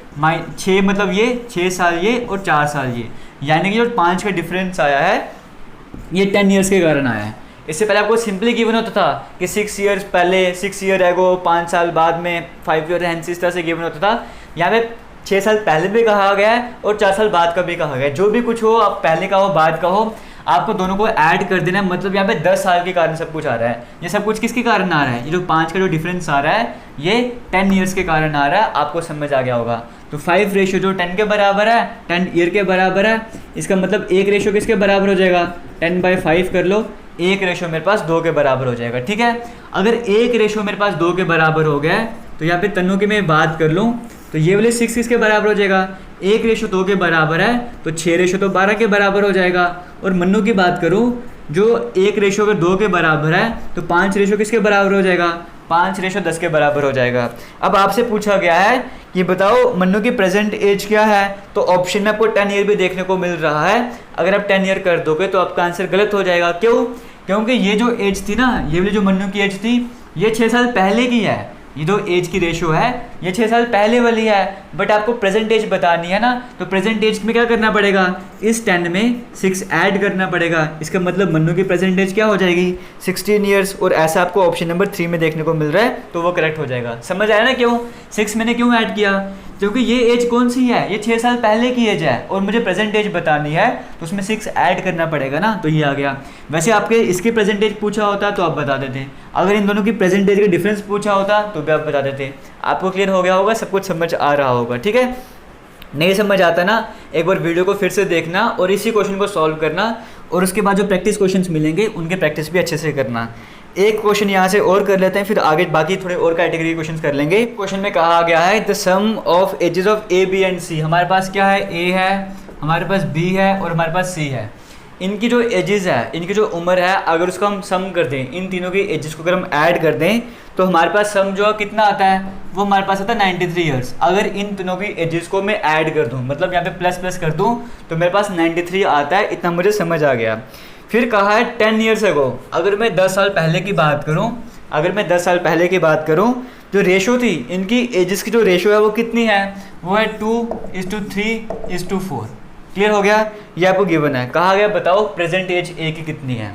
6, मतलब ये 6 साल ये और 4 साल ये, यानी कि जो 5 का डिफरेंस आया है ये 10 ईयर्स के कारण आया है। इससे पहले आपको सिंपली गिवन होता था कि 6 ईयर्स पहले, 6 ईयर एगो, 5 साल बाद में, 5 ईयर हैंस, इस तरह से गिवन होता था। यहाँ पे 6 साल पहले भी कहा गया है और 4 साल बाद का भी कहा गया है। जो भी कुछ हो, आप पहले का हो बाद का हो, आपको दोनों को ऐड कर देना है। मतलब यहाँ पे 10 साल के कारण सब कुछ आ रहा है। ये सब कुछ किसके कारण आ रहा है, ये जो 5 का जो डिफरेंस आ रहा है ये 10 ईयर्स के कारण आ रहा है। आपको समझ आ गया होगा। तो 5 रेशियो जो 10 के बराबर है, 10 ईयर के बराबर है, इसका मतलब एक रेशियो किसके बराबर हो जाएगा, 10/5 कर लो, एक रेशियो मेरे पास 2 के बराबर हो जाएगा। ठीक है। अगर एक रेशियो मेरे पास 2 के बराबर हो गया तो यहाँ पे तनु की मैं बात कर लूँ तो ये वाले 6 किसके बराबर हो जाएगा, एक रेशियो 2 के बराबर है, तो 6 रेशियो तो 12 के बराबर हो जाएगा। और मन्नू की बात करूँ, जो एक रेशियो अगर 2 के बराबर है तो 5 रेशियो किसके बराबर हो जाएगा, 5 रेशियो 10 के बराबर हो जाएगा। अब आपसे पूछा गया है कि बताओ मन्नू की प्रेजेंट एज क्या है, तो ऑप्शन में आपको 10 ईयर भी देखने को मिल रहा है। अगर आप 10 ईयर कर दोगे तो आपका आंसर गलत हो जाएगा। क्यों? क्योंकि ये जो एज थी ना, ये वाली जो मन्नू की एज थी, ये 6 साल पहले की है। ये जो एज की रेशियो है ये 6 साल पहले वाली है। बट आपको प्रेजेंट एज बतानी है ना, तो प्रेजेंट एज में क्या करना पड़ेगा, इस 10 में 6 ऐड करना पड़ेगा। इसका मतलब मन्नू की प्रेजेंट एज क्या हो जाएगी, 16 ईयर्स। और ऐसा आपको ऑप्शन नंबर 3 में देखने को मिल रहा है, तो वो करेक्ट हो जाएगा। समझ आया ना क्यों 6 मैंने क्यों ऐड किया। क्योंकि ये एज कौन सी है, ये 6 साल पहले की एज है और मुझे प्रेजेंट एज बतानी है तो उसमें 6 ऐड करना पड़ेगा ना, तो ये आ गया। वैसे आपके इसकी प्रेजेंट एज पूछा होता तो आप बता देते, अगर इन दोनों की प्रेजेंट एज का डिफरेंस पूछा होता तो भी आप बता देते। आपको क्लियर हो गया होगा, सब कुछ समझ आ रहा होगा, ठीक है। नहीं समझ आता ना, एक बार वीडियो को फिर से देखना और इसी क्वेश्चन को सॉल्व करना, और उसके बाद जो प्रैक्टिस क्वेश्चंस मिलेंगे उनके प्रैक्टिस भी अच्छे से करना। एक क्वेश्चन यहाँ से और कर लेते हैं, फिर आगे बाकी थोड़े और कैटेगरी क्वेश्चंस कर लेंगे। क्वेश्चन में कहा गया है the sum of ages of A B and C. हमारे पास क्या है, ए है, हमारे पास बी है और हमारे पास सी है। इनकी जो एजेस है, इनकी जो उम्र है, अगर उसको हम सम कर दें, इन तीनों की एजेस को अगर हम ऐड कर दें तो हमारे पास सम जो कितना आता है, वो हमारे पास आता है 93 ईयर्स। अगर इन तीनों की एजेस को मैं ऐड कर दूं, मतलब यहाँ पे प्लस प्लस कर दूं, तो मेरे पास 93 आता है। इतना मुझे समझ आ गया। फिर कहा है 10 ईयर्स अगो। अगर मैं 10 साल पहले की बात करूं, अगर मैं 10 साल पहले की बात करूं, जो रेशो थी इनकी एजेस की, जो रेशो है वो कितनी है, वो है 2:3:4। क्लियर हो गया, ये आपको गिवन है। कहा गया बताओ प्रेजेंट एज ए की कितनी है।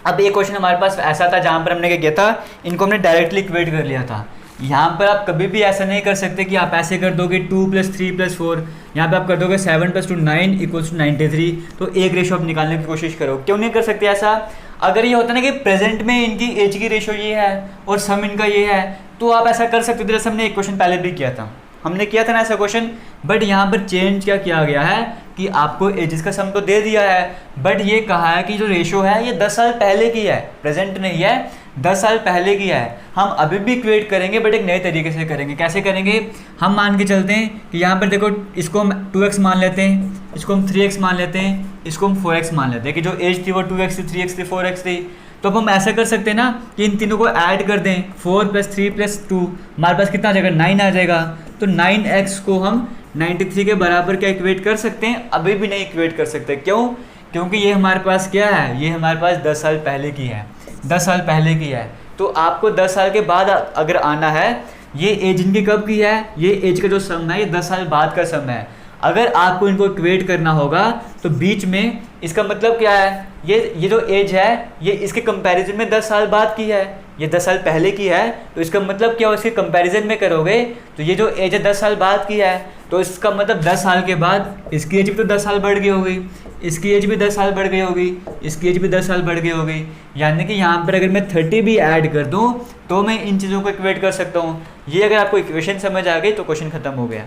अब एक क्वेश्चन हमारे पास ऐसा था जहाँ पर हमने क्या किया था, इनको हमने डायरेक्टली इक्वेट कर लिया था। यहाँ पर आप कभी भी ऐसा नहीं कर सकते कि आप ऐसे कर दोगे 2 + 3 + 4, यहाँ पे आप कर दोगे 7 + 2 9 = 93, तो एक रेशो आप निकालने की कोशिश करो। क्यों नहीं कर सकते ऐसा, अगर ये होता ना कि प्रेजेंट में इनकी एज की रेशो ये है और सम इनका ये है, तो आप ऐसा कर सकते थे। जैसे हमने एक क्वेश्चन पहले भी किया था, हमने किया था ना ऐसा क्वेश्चन, बट यहाँ पर चेंज क्या किया गया है कि आपको एजेस का सम तो दे दिया है, बट ये कहा है कि जो रेशो है ये 10 साल पहले की है, प्रेजेंट नहीं है, 10 साल पहले की है। हम अभी भी इक्वेट करेंगे बट एक नए तरीके से करेंगे। कैसे करेंगे, हम मान के चलते हैं कि यहाँ पर देखो, इसको हम 2x मान लेते हैं, इसको हम 3x मान लेते हैं, इसको हम 4x मान लेते हैं कि जो एज थी वो 2x थी, 3x थी, 4x थी। तो अब हम ऐसा कर सकते हैं ना कि इन तीनों को ऐड कर दें, 4 + 3 + 2, हमारे पास कितना आ जाएगा, 9 आ जाएगा। तो 9x को हम 93 के बराबर क्या इक्वेट कर सकते हैं, अभी भी नहीं इक्वेट कर सकते। क्यों, क्योंकि ये हमारे पास क्या है, ये हमारे पास 10 साल पहले की है, 10 साल पहले की है। तो आपको 10 साल के बाद अगर आना है, ये एज इनकी कब की है, ये एज का जो सम है ये 10 साल बाद का सम है। अगर आपको इनको इक्वेट करना होगा तो बीच में, इसका मतलब क्या है, ये जो एज है ये इसके कंपैरिजन में 10 साल बाद की है, ये 10 साल पहले की है। तो इसका मतलब क्या हो, इसके कंपैरिजन में करोगे तो ये जो एज है 10 साल बाद की है, तो इसका मतलब 10 साल के बाद इसकी एज भी तो 10 साल बढ़ गई होगी, इसकी एज भी 10 साल बढ़ गई होगी, इसकी एज भी 10 साल बढ़ गई होगी। यानी कि यहाँ पर अगर मैं 30 भी ऐड कर दूँ तो मैं इन चीज़ों को इक्वेट कर सकता हूँ। ये अगर आपको इक्वेशन समझ आ गई तो क्वेश्चन खत्म हो गया।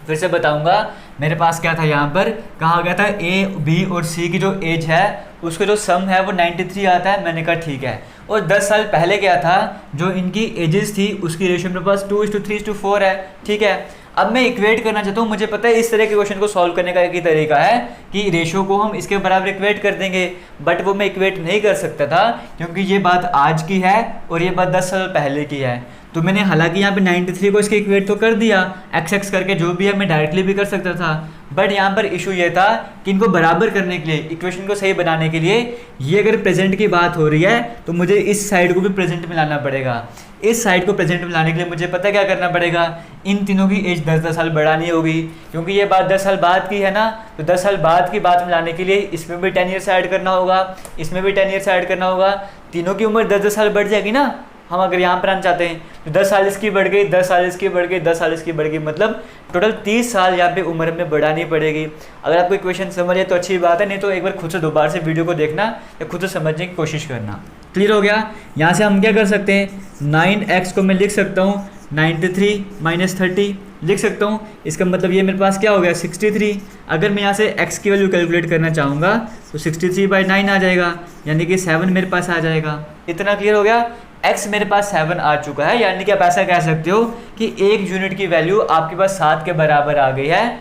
फिर से बताऊंगा, मेरे पास क्या था, यहाँ पर कहा गया था ए बी और सी की जो एज है उसका जो सम है वो 93 आता है। मैंने कहा ठीक है, और 10 साल पहले क्या था, जो इनकी एजेस थी उसकी रेशियो मेरे पास 2:3:4 है, ठीक है। अब मैं इक्वेट करना चाहता हूँ, मुझे पता है इस तरह के क्वेश्चन को सॉल्व करने का एक ही तरीका है कि रेशियो को हम इसके बराबर इक्वेट कर देंगे, बट वो मैं इक्वेट नहीं कर सकता था क्योंकि ये बात आज की है और ये बात 10 साल पहले की है। तो मैंने हालांकि यहाँ पे 93 को इसके इक्वेट तो कर दिया, x करके जो भी है, मैं डायरेक्टली भी कर सकता था, बट यहाँ पर इशू ये था कि इनको बराबर करने के लिए, इक्वेशन को सही बनाने के लिए, ये अगर प्रेजेंट की बात हो रही है तो मुझे इस साइड को भी प्रेजेंट में लाना पड़ेगा। इस साइड को प्रेजेंट में लाने के लिए मुझे पता क्या करना पड़ेगा, इन तीनों की एज 10-10 साल बढ़ानी होगी, क्योंकि ये बात 10 साल बाद की है ना। तो 10 साल बाद की बात में लाने के लिए इसमें भी 10 ईयर्स ऐड करना होगा, इसमें भी 10 ईयर्स ऐड करना होगा, तीनों की उम्र 10-10 साल बढ़ जाएगी ना। हम अगर यहाँ पर आना चाहते हैं तो 10 साल इसकी बढ़ गई, 10 साल इसकी बढ़ गई, 10 साल इसकी बढ़ गई, मतलब टोटल 30 साल यहाँ पे उम्र में बढ़ानी पड़ेगी। अगर आपको इक्वेशन समझ आए तो अच्छी बात है, नहीं तो एक बार खुद से दोबारा से वीडियो को देखना या खुद से समझने की कोशिश करना। क्लियर हो गया। यहाँ से हम क्या कर सकते हैं, 9x को मैं लिख सकता हूँ 93 - 30 लिख सकता हूँ। इसका मतलब ये मेरे पास क्या हो गया, 63। अगर मैं यहाँ से x की वैल्यू कैलकुलेट करना चाहूँगा तो 63/9 आ जाएगा, यानी कि 7 मेरे पास आ जाएगा। इतना क्लियर हो गया। x मेरे पास 7 आ चुका है, यानी कि आप ऐसा कह सकते हो कि 1 यूनिट की वैल्यू आपके पास 7 के बराबर आ गई है।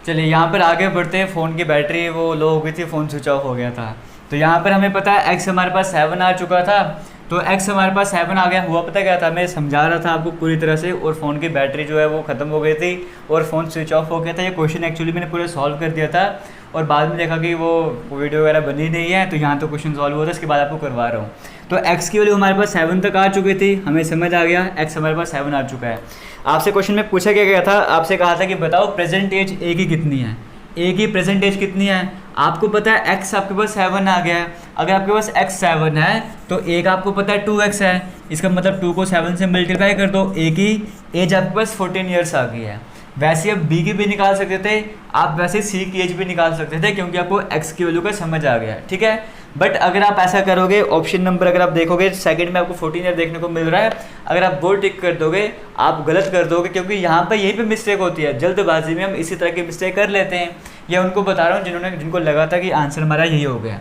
चलिए यहाँ पर आगे बढ़ते हैं। फ़ोन की बैटरी वो लो हो गई थी, फ़ोन स्विच ऑफ हो गया था। तो यहाँ पर हमें पता है x हमारे पास 7 आ चुका था, तो x हमारे पास 7 आ गया। हुआ पता क्या था, मैं समझा रहा था आपको पूरी तरह से, और फ़ोन की बैटरी जो है वो ख़त्म हो गई थी और फ़ोन स्विच ऑफ हो गया था। ये क्वेश्चन एक्चुअली मैंने पूरे सॉल्व कर दिया था और बाद में देखा कि वो वीडियो वगैरह बनी नहीं है, तो यहाँ तो क्वेश्चन सॉल्व हुआ था, इसके बाद आपको करवा रहा हूँ। तो x की वैल्यू हमारे पास 7 तक आ चुकी थी, हमें समझ आ गया x हमारे पास 7 आ चुका है। आपसे क्वेश्चन में पूछा क्या गया था, आपसे कहा था कि बताओ प्रेजेंट एज a की कितनी है, a की प्रेजेंट एज कितनी है। आपको पता है x आपके पास 7 आ गया है, अगर आपके पास x7 है तो a का आपको पता है 2x है, इसका मतलब 2 को 7 से मल्टीप्लाई कर दो, a की एज आपके पास 14 ईयर्स आ गई है। वैसे आप b की भी निकाल सकते थे, आप वैसे c की एज भी निकाल सकते थे, क्योंकि आपको x की वैल्यू का समझ आ गया, ठीक है। बट अगर आप ऐसा करोगे, ऑप्शन नंबर अगर आप देखोगे सेकंड में आपको 14 ईयर देखने को मिल रहा है, अगर आप वो टिक कर दोगे आप गलत कर दोगे, क्योंकि यहाँ पर यहीं पे मिस्टेक होती है, जल्दबाजी में हम इसी तरह की मिस्टेक कर लेते हैं। ये उनको बता रहा हूँ जिनको लगा था कि आंसर हमारा यही हो गया।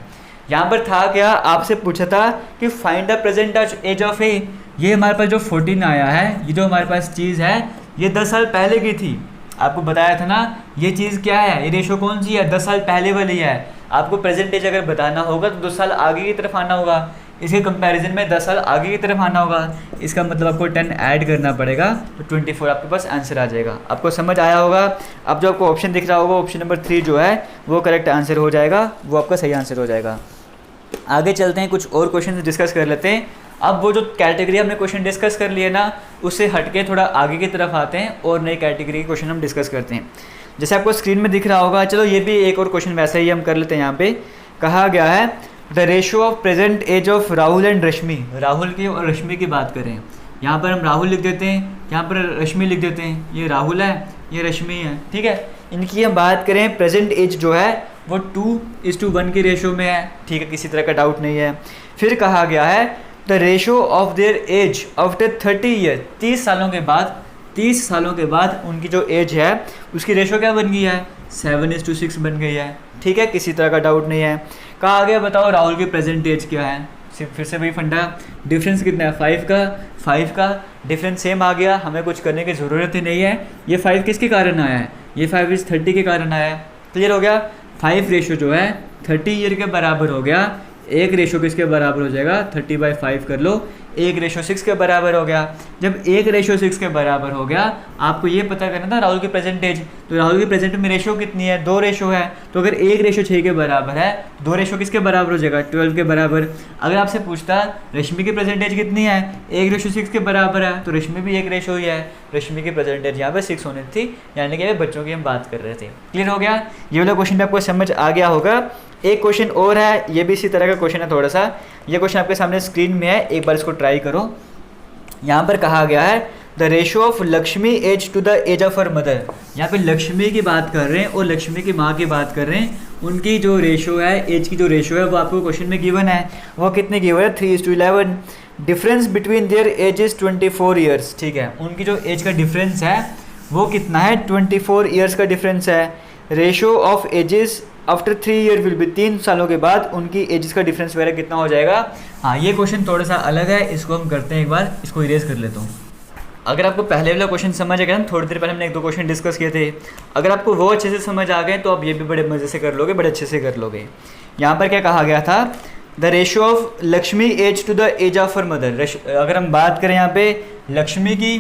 यहाँ पर था क्या, आपसे पूछा था कि find the present age of A. ये हमारे पास जो 14 आया है, ये जो हमारे पास चीज़ है ये 10 साल पहले की थी। आपको बताया था ना ये चीज़ क्या है, ये रेशो कौन सी है, 10 साल पहले वाली है। आपको प्रेजेंट एज अगर बताना होगा तो 2 साल आगे की तरफ आना होगा, इसके कंपैरिजन में 10 साल आगे की तरफ आना होगा। इसका मतलब आपको 10 ऐड करना पड़ेगा, तो 24 आपके पास आंसर आ जाएगा। आपको समझ आया होगा। अब जो आपको ऑप्शन दिख रहा होगा, ऑप्शन नंबर 3 जो है वो करेक्ट आंसर हो जाएगा, वो आपका सही आंसर हो जाएगा। आगे चलते हैं, कुछ और क्वेश्चन डिस्कस कर लेते हैं। अब वो जो कैटेगरी हमने क्वेश्चन डिस्कस कर लिए ना, उससे हटके थोड़ा आगे की तरफ आते हैं और नई कैटेगरी के क्वेश्चन हम डिस्कस करते हैं। जैसे आपको स्क्रीन में दिख रहा होगा, चलो ये भी एक और क्वेश्चन वैसा ही हम कर लेते हैं। यहाँ पे कहा गया है the ratio of present age of Rahul and Rashmi. Rahul की और रश्मि की बात करें, यहाँ पर हम राहुल लिख देते हैं, यहाँ पर रश्मि लिख देते हैं। ये राहुल है, ये रश्मि है, ठीक है। इनकी हम बात करें, प्रेजेंट एज जो है वो 2:1 की रेशो में है, ठीक है, किसी तरह का डाउट नहीं है। फिर कहा गया है the ratio of their age after 30 year. 30 सालों के बाद उनकी जो एज है उसकी रेशो क्या बन गई है, 7:6 बन गई है, ठीक है, किसी तरह का डाउट नहीं है। कहा गया बताओ राहुल की प्रेजेंट एज क्या है। फिर से वही फंडा, डिफरेंस कितना है, 5 का डिफरेंस सेम आ गया, हमें कुछ करने की ज़रूरत ही नहीं है। ये 5 किसके कारण आया है, ये 5:30 के कारण आया है। क्लियर हो गया। 5 रेशो जो है 30 ईयर के बराबर हो गया। एक रेशो किसके बराबर हो जाएगा, 30/5 कर लो, 1:6 के बराबर हो गया। जब 1:6 के बराबर हो गया, आपको ये पता करना था राहुल की प्रेजेंट एज। तो राहुल की प्रेजेंट में रेशो कितनी है, 2 रेशो है। तो अगर 1:6 के बराबर है, 2 रेशो किसके बराबर हो जाएगा, 12 के बराबर। अगर आपसे पूछता रश्मि की प्रेजेंट एज कितनी है, 1:6 के बराबर है, तो रश्मि भी 1 रेशो ही है। रश्मि की प्रेजेंट एज यहाँ पे 6 होनी थी, यानी कि बच्चों की हम बात कर रहे थे। क्लियर हो गया। ये वाला क्वेश्चन आपको समझ आ गया होगा। एक क्वेश्चन और है, ये भी इसी तरह का क्वेश्चन है थोड़ा सा। ये क्वेश्चन आपके सामने स्क्रीन में है, एक बार इसको ट्राई करो। यहाँ पर कहा गया है the ratio of Lakshmi age to the age of her mother. यहाँ पे लक्ष्मी की बात कर रहे हैं और लक्ष्मी की माँ की बात कर रहे हैं। उनकी जो रेशो है, एज की जो रेशो है, वो आपको क्वेश्चन में गिवन है। वो कितने गिवन है, 3:11। Difference between their age is 24 years, ठीक है। उनकी जो एज का डिफरेंस है वो कितना है, 24 ईयर्स का डिफरेंस है। Ratio of ages after 3 year will be, 3 सालों के बाद उनकी एजेस का डिफरेंस वगैरह कितना हो जाएगा। हाँ, ये क्वेश्चन थोड़ा सा अलग है, इसको हम करते हैं एक बार, इसको इरेज कर लेता हूँ। अगर आपको पहले वाला क्वेश्चन समझ आ गया ना, थोड़ी देर पहले हमने 1-2 क्वेश्चन डिस्कस किए थे, अगर आपको वो अच्छे से समझ आ गए तो आप ये भी बड़े मज़े से कर लोगे, बड़े अच्छे से कर लोगे। यहाँ पर क्या कहा गया था, the ratio of Lakshmi age to the age of her mother. अगर हम बात करें यहाँ पे लक्ष्मी की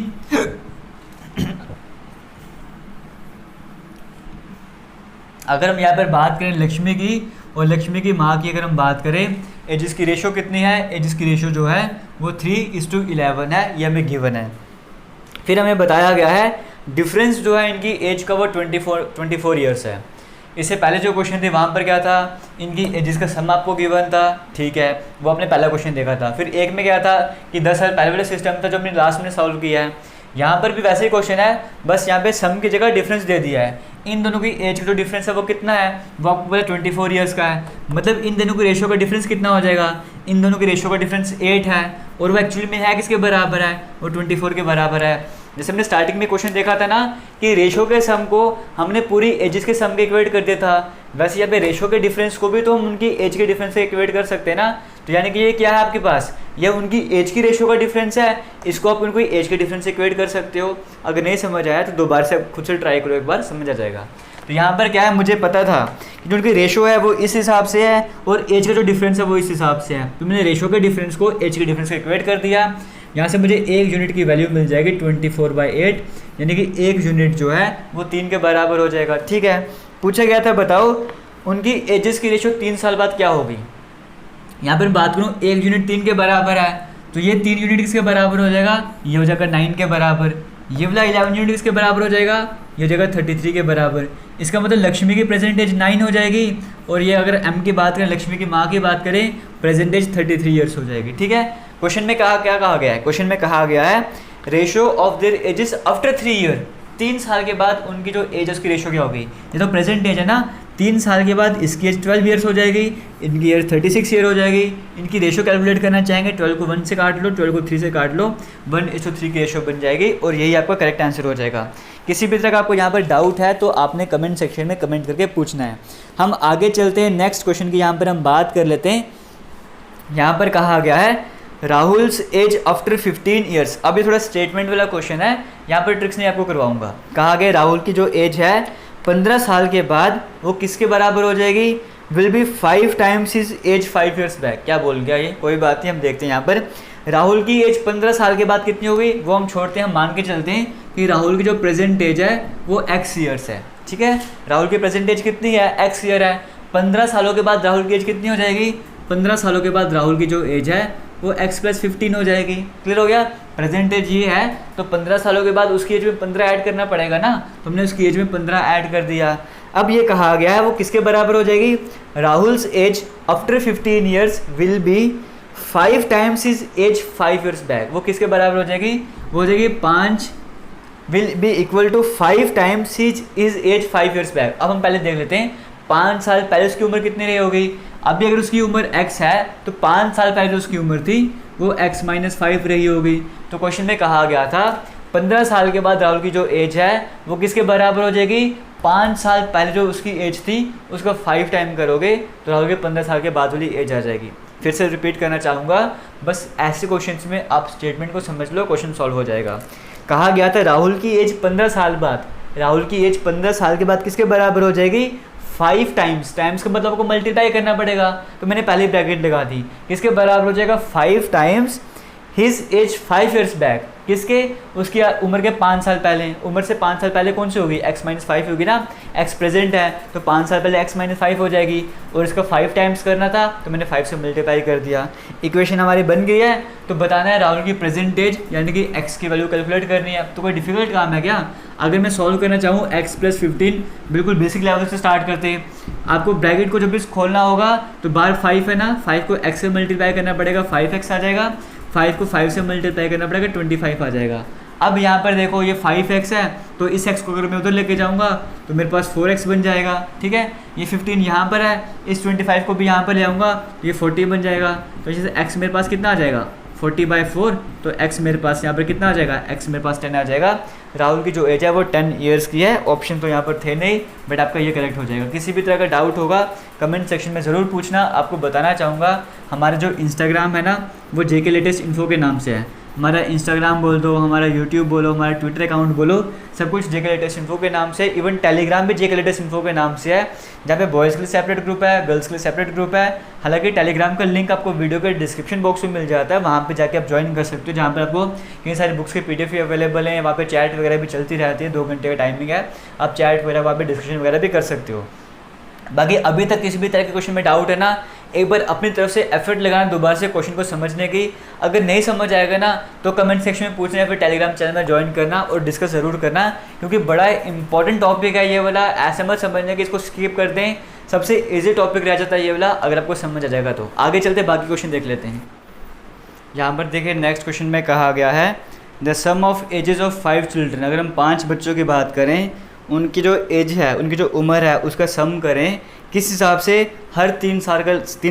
अगर हम यहाँ पर बात करें लक्ष्मी की और लक्ष्मी की माँ की, अगर हम बात करें, एजिस की रेशो कितनी है, एजिस की रेशो जो है वो 3:11 है, ये हमें गिवन है। फिर हमें बताया गया है डिफरेंस जो है इनकी एज का वो 24 ईयर्स है। इससे पहले जो क्वेश्चन थे वहाँ पर क्या था, इनकी एजिस का सम आपको गिवन था, ठीक है, वो आपने पहला क्वेश्चन देखा था। फिर एक में क्या था कि 10 साल पहले वाला सिस्टम था जो हमने लास्ट में सॉल्व किया है। यहाँ पर भी वैसे ही क्वेश्चन है, बस यहाँ पे सम की जगह डिफरेंस दे दिया है। इन दोनों की एज का जो डिफरेंस है वो कितना है, वो आपको पता 24 ईयर्स का है। मतलब इन दोनों की रेशो का डिफरेंस कितना हो जाएगा, इन दोनों की रेशो का डिफरेंस 8 है, और वो एक्चुअली में है किसके बराबर है, वो 24 के बराबर है। जैसे हमने स्टार्टिंग में क्वेश्चन देखा था ना कि रेशो के सम को हमने पूरी एजेस के सम के इक्वेट कर दिया था, वैसे यहाँ पे रेशो के डिफरेंस को भी तो हम उनकी एज के डिफरेंस से इक्वेट कर सकते हैं ना। तो यानी कि ये क्या है आपके पास, ये उनकी एज की रेशो का डिफरेंस है, इसको आप उनको एज के डिफरेंस से इक्वेट कर सकते हो। अगर नहीं समझ आया तो दोबारा से खुद से ट्राई करो, एक बार समझ आ जाएगा। तो यहाँ पर क्या है, मुझे पता था कि जो उनकी रेशो है वो इस हिसाब से है और एज का जो डिफरेंस है वो इस हिसाब से है, तो मैंने रेशो के डिफरेंस को एज के डिफरेंस से इक्वेट कर दिया। यहाँ से मुझे 1 यूनिट की वैल्यू मिल जाएगी 24/8, यानी कि 1 यूनिट जो है वो 3 के बराबर हो जाएगा, ठीक है। पूछा गया था बताओ उनकी एजेस की रेशो 3 साल बाद क्या होगी। यहाँ पर बात करूँ 1 यूनिट 3 के बराबर है, तो ये 3 यूनिट किसके बराबर हो जाएगा, ये हो जाएगा 9 के बराबर। ये वाला 11 यूनिट किसके बराबर हो जाएगा, ये हो जाएगा 33 के बराबर। इसका मतलब लक्ष्मी की प्रेजेंट एज 9 हो जाएगी, और ये अगर एम की बात करें, लक्ष्मी की माँ की बात करें, प्रेजेंट एज 33 ईयर्स हो जाएगी। ठीक है, क्वेश्चन में क्या कहा गया है? क्वेश्चन में कहा गया है ratio of their edges after 3 year. 3 साल के बाद उनकी जो एज है उसकी रेशो क्या होगी? ये तो प्रेजेंट एज है ना, 3 साल के बाद इसकी एज 12 ईयर्स हो जाएगी, इनकी एज 36 ईयर हो जाएगी। इनकी रेशो कैलकुलेट करना चाहेंगे, 12 को 1 से काट लो, 12 को 3 से काट लो, 1:3 की रेशो बन जाएगी, और यही आपका करेक्ट आंसर हो जाएगा। किसी भी तरह का आपको यहाँ पर डाउट है तो आपने कमेंट सेक्शन में कमेंट करके पूछना है। हम आगे चलते हैं नेक्स्ट क्वेश्चन की, यहाँ पर हम बात कर लेते हैं। यहाँ पर कहा गया है राहुल्स एज आफ्टर 15 ईयर्स। अब ये थोड़ा स्टेटमेंट वाला क्वेश्चन है, यहाँ पर ट्रिक्स नहीं आपको करवाऊंगा। कहा गया राहुल की जो एज है 15 साल के बाद वो किसके बराबर हो जाएगी? Will be 5 times his age 5 years back. क्या बोल गया ये? कोई बात नहीं, हम देखते हैं यहाँ पर राहुल की एज 15 साल के बाद कितनी हो गई वो हम छोड़ते हैं, हम मान के चलते हैं कि राहुल की जो प्रेजेंट एज है वो x ईयर्स है। ठीक है, राहुल की प्रेजेंट एज कितनी है? x ईयर है। 15 सालों के बाद राहुल की एज कितनी हो जाएगी? 15 सालों के बाद राहुल की जो एज है वो x + 15 हो जाएगी। क्लियर हो गया? प्रेजेंट एज ये है तो 15 सालों के बाद उसकी एज में 15 ऐड करना पड़ेगा ना, तो हमने उसकी एज में 15 ऐड कर दिया। अब ये कहा गया है वो किसके बराबर हो जाएगी? Rahul's age after 15 years will be 5 times his age 5 years back. वो किसके बराबर हो जाएगी? वो हो जाएगी 5 will be equal to 5 times his age 5 years back. अब हम पहले देख लेते हैं 5 साल पहले उसकी उम्र कितनी रही होगी। अभी अगर उसकी उम्र x है तो 5 साल पहले जो उसकी उम्र थी वो x - 5 रही होगी। तो क्वेश्चन में कहा गया था 15 साल के बाद राहुल की जो एज है वो किसके बराबर हो जाएगी? 5 साल पहले जो उसकी एज थी उसका 5 टाइम करोगे तो राहुल के 15 साल के बाद वाली एज आ जाएगी। फिर से रिपीट करना चाहूँगा, बस ऐसे क्वेश्चंस में आप स्टेटमेंट को समझ लो, क्वेश्चन सॉल्व हो जाएगा। कहा गया था राहुल की एज 15 साल बाद, राहुल की एज 15 साल के बाद किसके बराबर हो जाएगी? 5 टाइम्स। टाइम्स का मतलब आपको मल्टीप्लाई करना पड़ेगा, तो मैंने पहले ब्रैकेट लगा दी। किसके बराबर हो जाएगा? 5 times his age 5 years back. किसके? उसकी उम्र के 5 साल पहले। उम्र से 5 साल पहले कौन सी होगी? x - 5 होगी ना, x प्रेजेंट है तो 5 साल पहले x - 5 हो जाएगी, और इसका 5 टाइम्स करना था तो मैंने 5 से मल्टीप्लाई कर दिया। इक्वेशन हमारी बन गई है। तो बताना है राहुल की प्रेजेंट एज यानी कि x की वैल्यू कैलकुलेट करनी है। तो कोई डिफिकल्ट काम है क्या? अगर मैं सॉल्व करना चाहूँ x + 15, बिल्कुल बेसिक लेवल से स्टार्ट करते हैं। आपको ब्रैकेट को जब भी खोलना होगा तो बाहर 5 है ना, 5 को x से मल्टीप्लाई करना पड़ेगा, 5x आ जाएगा, 5 को 5 से मल्टीप्लाई करना पड़ेगा, 25 आ जाएगा। अब यहाँ पर देखो ये 5x है तो इस x को अगर मैं उधर लेके जाऊँगा तो मेरे पास 4x बन जाएगा। ठीक है, ये 15 यहाँ पर है, इस 25 को भी यहाँ पर ले आऊँगा तो ये 40 बन जाएगा। तो जैसे x मेरे पास कितना आ जाएगा? 40/4। तो x मेरे पास यहाँ पर कितना आ जाएगा? x मेरे पास 10 आ जाएगा। राहुल की जो एज है वो 10 ईयर्स की है। ऑप्शन तो यहाँ पर थे नहीं, बट आपका ये करेक्ट हो जाएगा। किसी भी तरह का डाउट होगा कमेंट सेक्शन में ज़रूर पूछना। आपको बताना चाहूँगा हमारा जो इंस्टाग्राम है ना वो JK लेटेस्ट इन्फो के नाम से है। हमारा इंस्टाग्राम बोल दो, हमारा यूट्यूब बोलो, हमारा ट्विटर अकाउंट बोलो, सब कुछ JK लेटेस्ट इन्फो के नाम से। इवन टेलीग्राम भी JK लेटेस्ट इन्फो के नाम से है, जहाँ पे बॉयज़ के लिए सेपरेट ग्रुप है, गर्ल्स के लिए सेपरेट ग्रुप है। हालांकि टेलीग्राम का लिंक आपको वीडियो के डिस्क्रिप्शन बॉक्स में मिल जाता है, वहाँ पे जाके आप ज्वाइन कर सकते हो, जहाँ पर आपको कई सारी बुक्स के PDF अवेलेबल हैं। वहाँ पे चैट वगैरह भी चलती रहती है, 2 घंटे का टाइमिंग है, आप चैट वगैरह वहाँ पे डिस्कशन वगैरह भी कर सकते हो। बाकी अभी तक किसी भी तरह के क्वेश्चन में डाउट है ना, एक बार अपनी तरफ से एफर्ट लगाना दोबारा से क्वेश्चन को समझने की। अगर नहीं समझ आएगा ना तो कमेंट सेक्शन में पूछना, या फिर टेलीग्राम चैनल में ज्वाइन करना और डिस्कस ज़रूर करना, क्योंकि बड़ा इंपॉर्टेंट टॉपिक है ये वाला। ऐसा मत समझना कि इसको स्किप कर दें, सबसे ईजी टॉपिक रह जाता है ये वाला अगर आपको समझ आ जाएगा तो। आगे चलते बाकी क्वेश्चन देख लेते हैं। यहाँ पर देखिए नेक्स्ट क्वेश्चन में कहा गया है the sum of ages of 5 children. अगर हम 5 बच्चों की बात करें, उनकी जो एज है, उनकी जो उम्र है उसका सम करें किस हिसाब से हर 3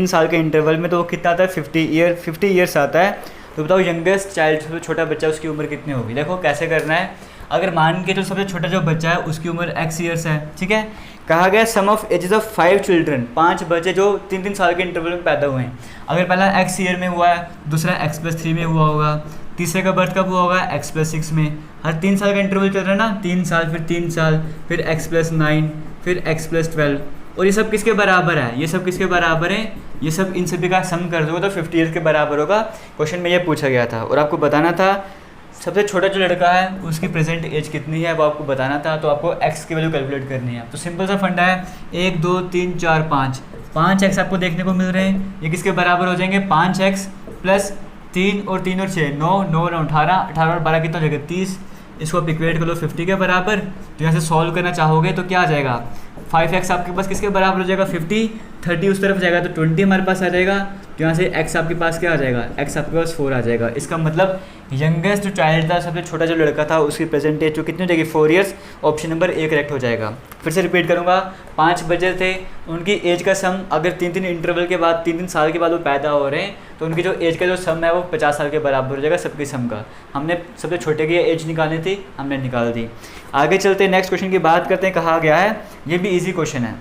साल के इंटरवल में, तो वो कितना आता है? 50 ईयर्स आता है। तो बताओ यंगेस्ट चाइल्ड, सबसे छोटा बच्चा, उसकी उम्र कितनी होगी? देखो कैसे करना है। अगर मान के जो सबसे छोटा जो बच्चा है उसकी उम्र x ईयर्स है, ठीक है। कहा गया सम ऑफ एजेस ऑफ 5 चिल्ड्रन, 5 बच्चे जो 3 साल के इंटरवल में पैदा हुए हैं। अगर पहला x ईयर में हुआ है, दूसरा x+3 में हुआ होगा, तीसरे का बर्थ कब हुआ होगा? x+6 में। हर 3 साल का इंटरवल चल रहा है ना, 3 साल फिर 3 साल फिर x+9 फिर x+12। और ये सब किसके बराबर है? ये सब किसके बराबर है? ये सब इन सभी का सम कर दोगे तो 50 ईयर्स के बराबर होगा। क्वेश्चन में ये पूछा गया था और आपको बताना था सबसे छोटा जो लड़का है उसकी प्रेजेंट एज कितनी है वो आपको बताना था। तो आपको x की वैल्यू कैलकुलेट करनी है। तो सिंपल सा फंडा है, 1 2 3 4 5 x आपको देखने को मिल रहे हैं। ये किसके बराबर हो जाएंगे? 5x प्लस 3 और 3 और 6 9 9 और 18 18 और 12 कितना हो जाएगा? 30। इसको आप इक्वेट कर लो 50 के बराबर। तो यहाँ से सॉल्व करना चाहोगे तो क्या आ जाएगा, 5x आपके पास किसके बराबर हो जाएगा 50, 30 उस तरफ जाएगा तो 20 हमारे पास आ जाएगा। तो यहाँ से x आपके पास क्या आ जाएगा, x आपके पास 4 आ जाएगा। इसका मतलब यंगेस्ट जो चाइल्ड था, सबसे छोटा जो लड़का था, उसकी प्रेजेंट एज जो कितनी हो जाएगी 4 years. Option number A correct हो जाएगा। फिर से रिपीट करूँगा, 5 बच्चे थे, उनकी एज का सम अगर 3-3 इंटरवल के बाद 3-3 साल के बाद वो पैदा हो रहे हैं तो उनकी जो एज का जो सम है वो 50 साल के बराबर हो जाएगा सबकी सम का। हमने सबसे छोटे की एज निकालनी थी, हमने निकाल दी। आगे चलते हैं, नेक्स्ट क्वेश्चन की बात करते हैं। कहा गया है, ये भी इजी क्वेश्चन है,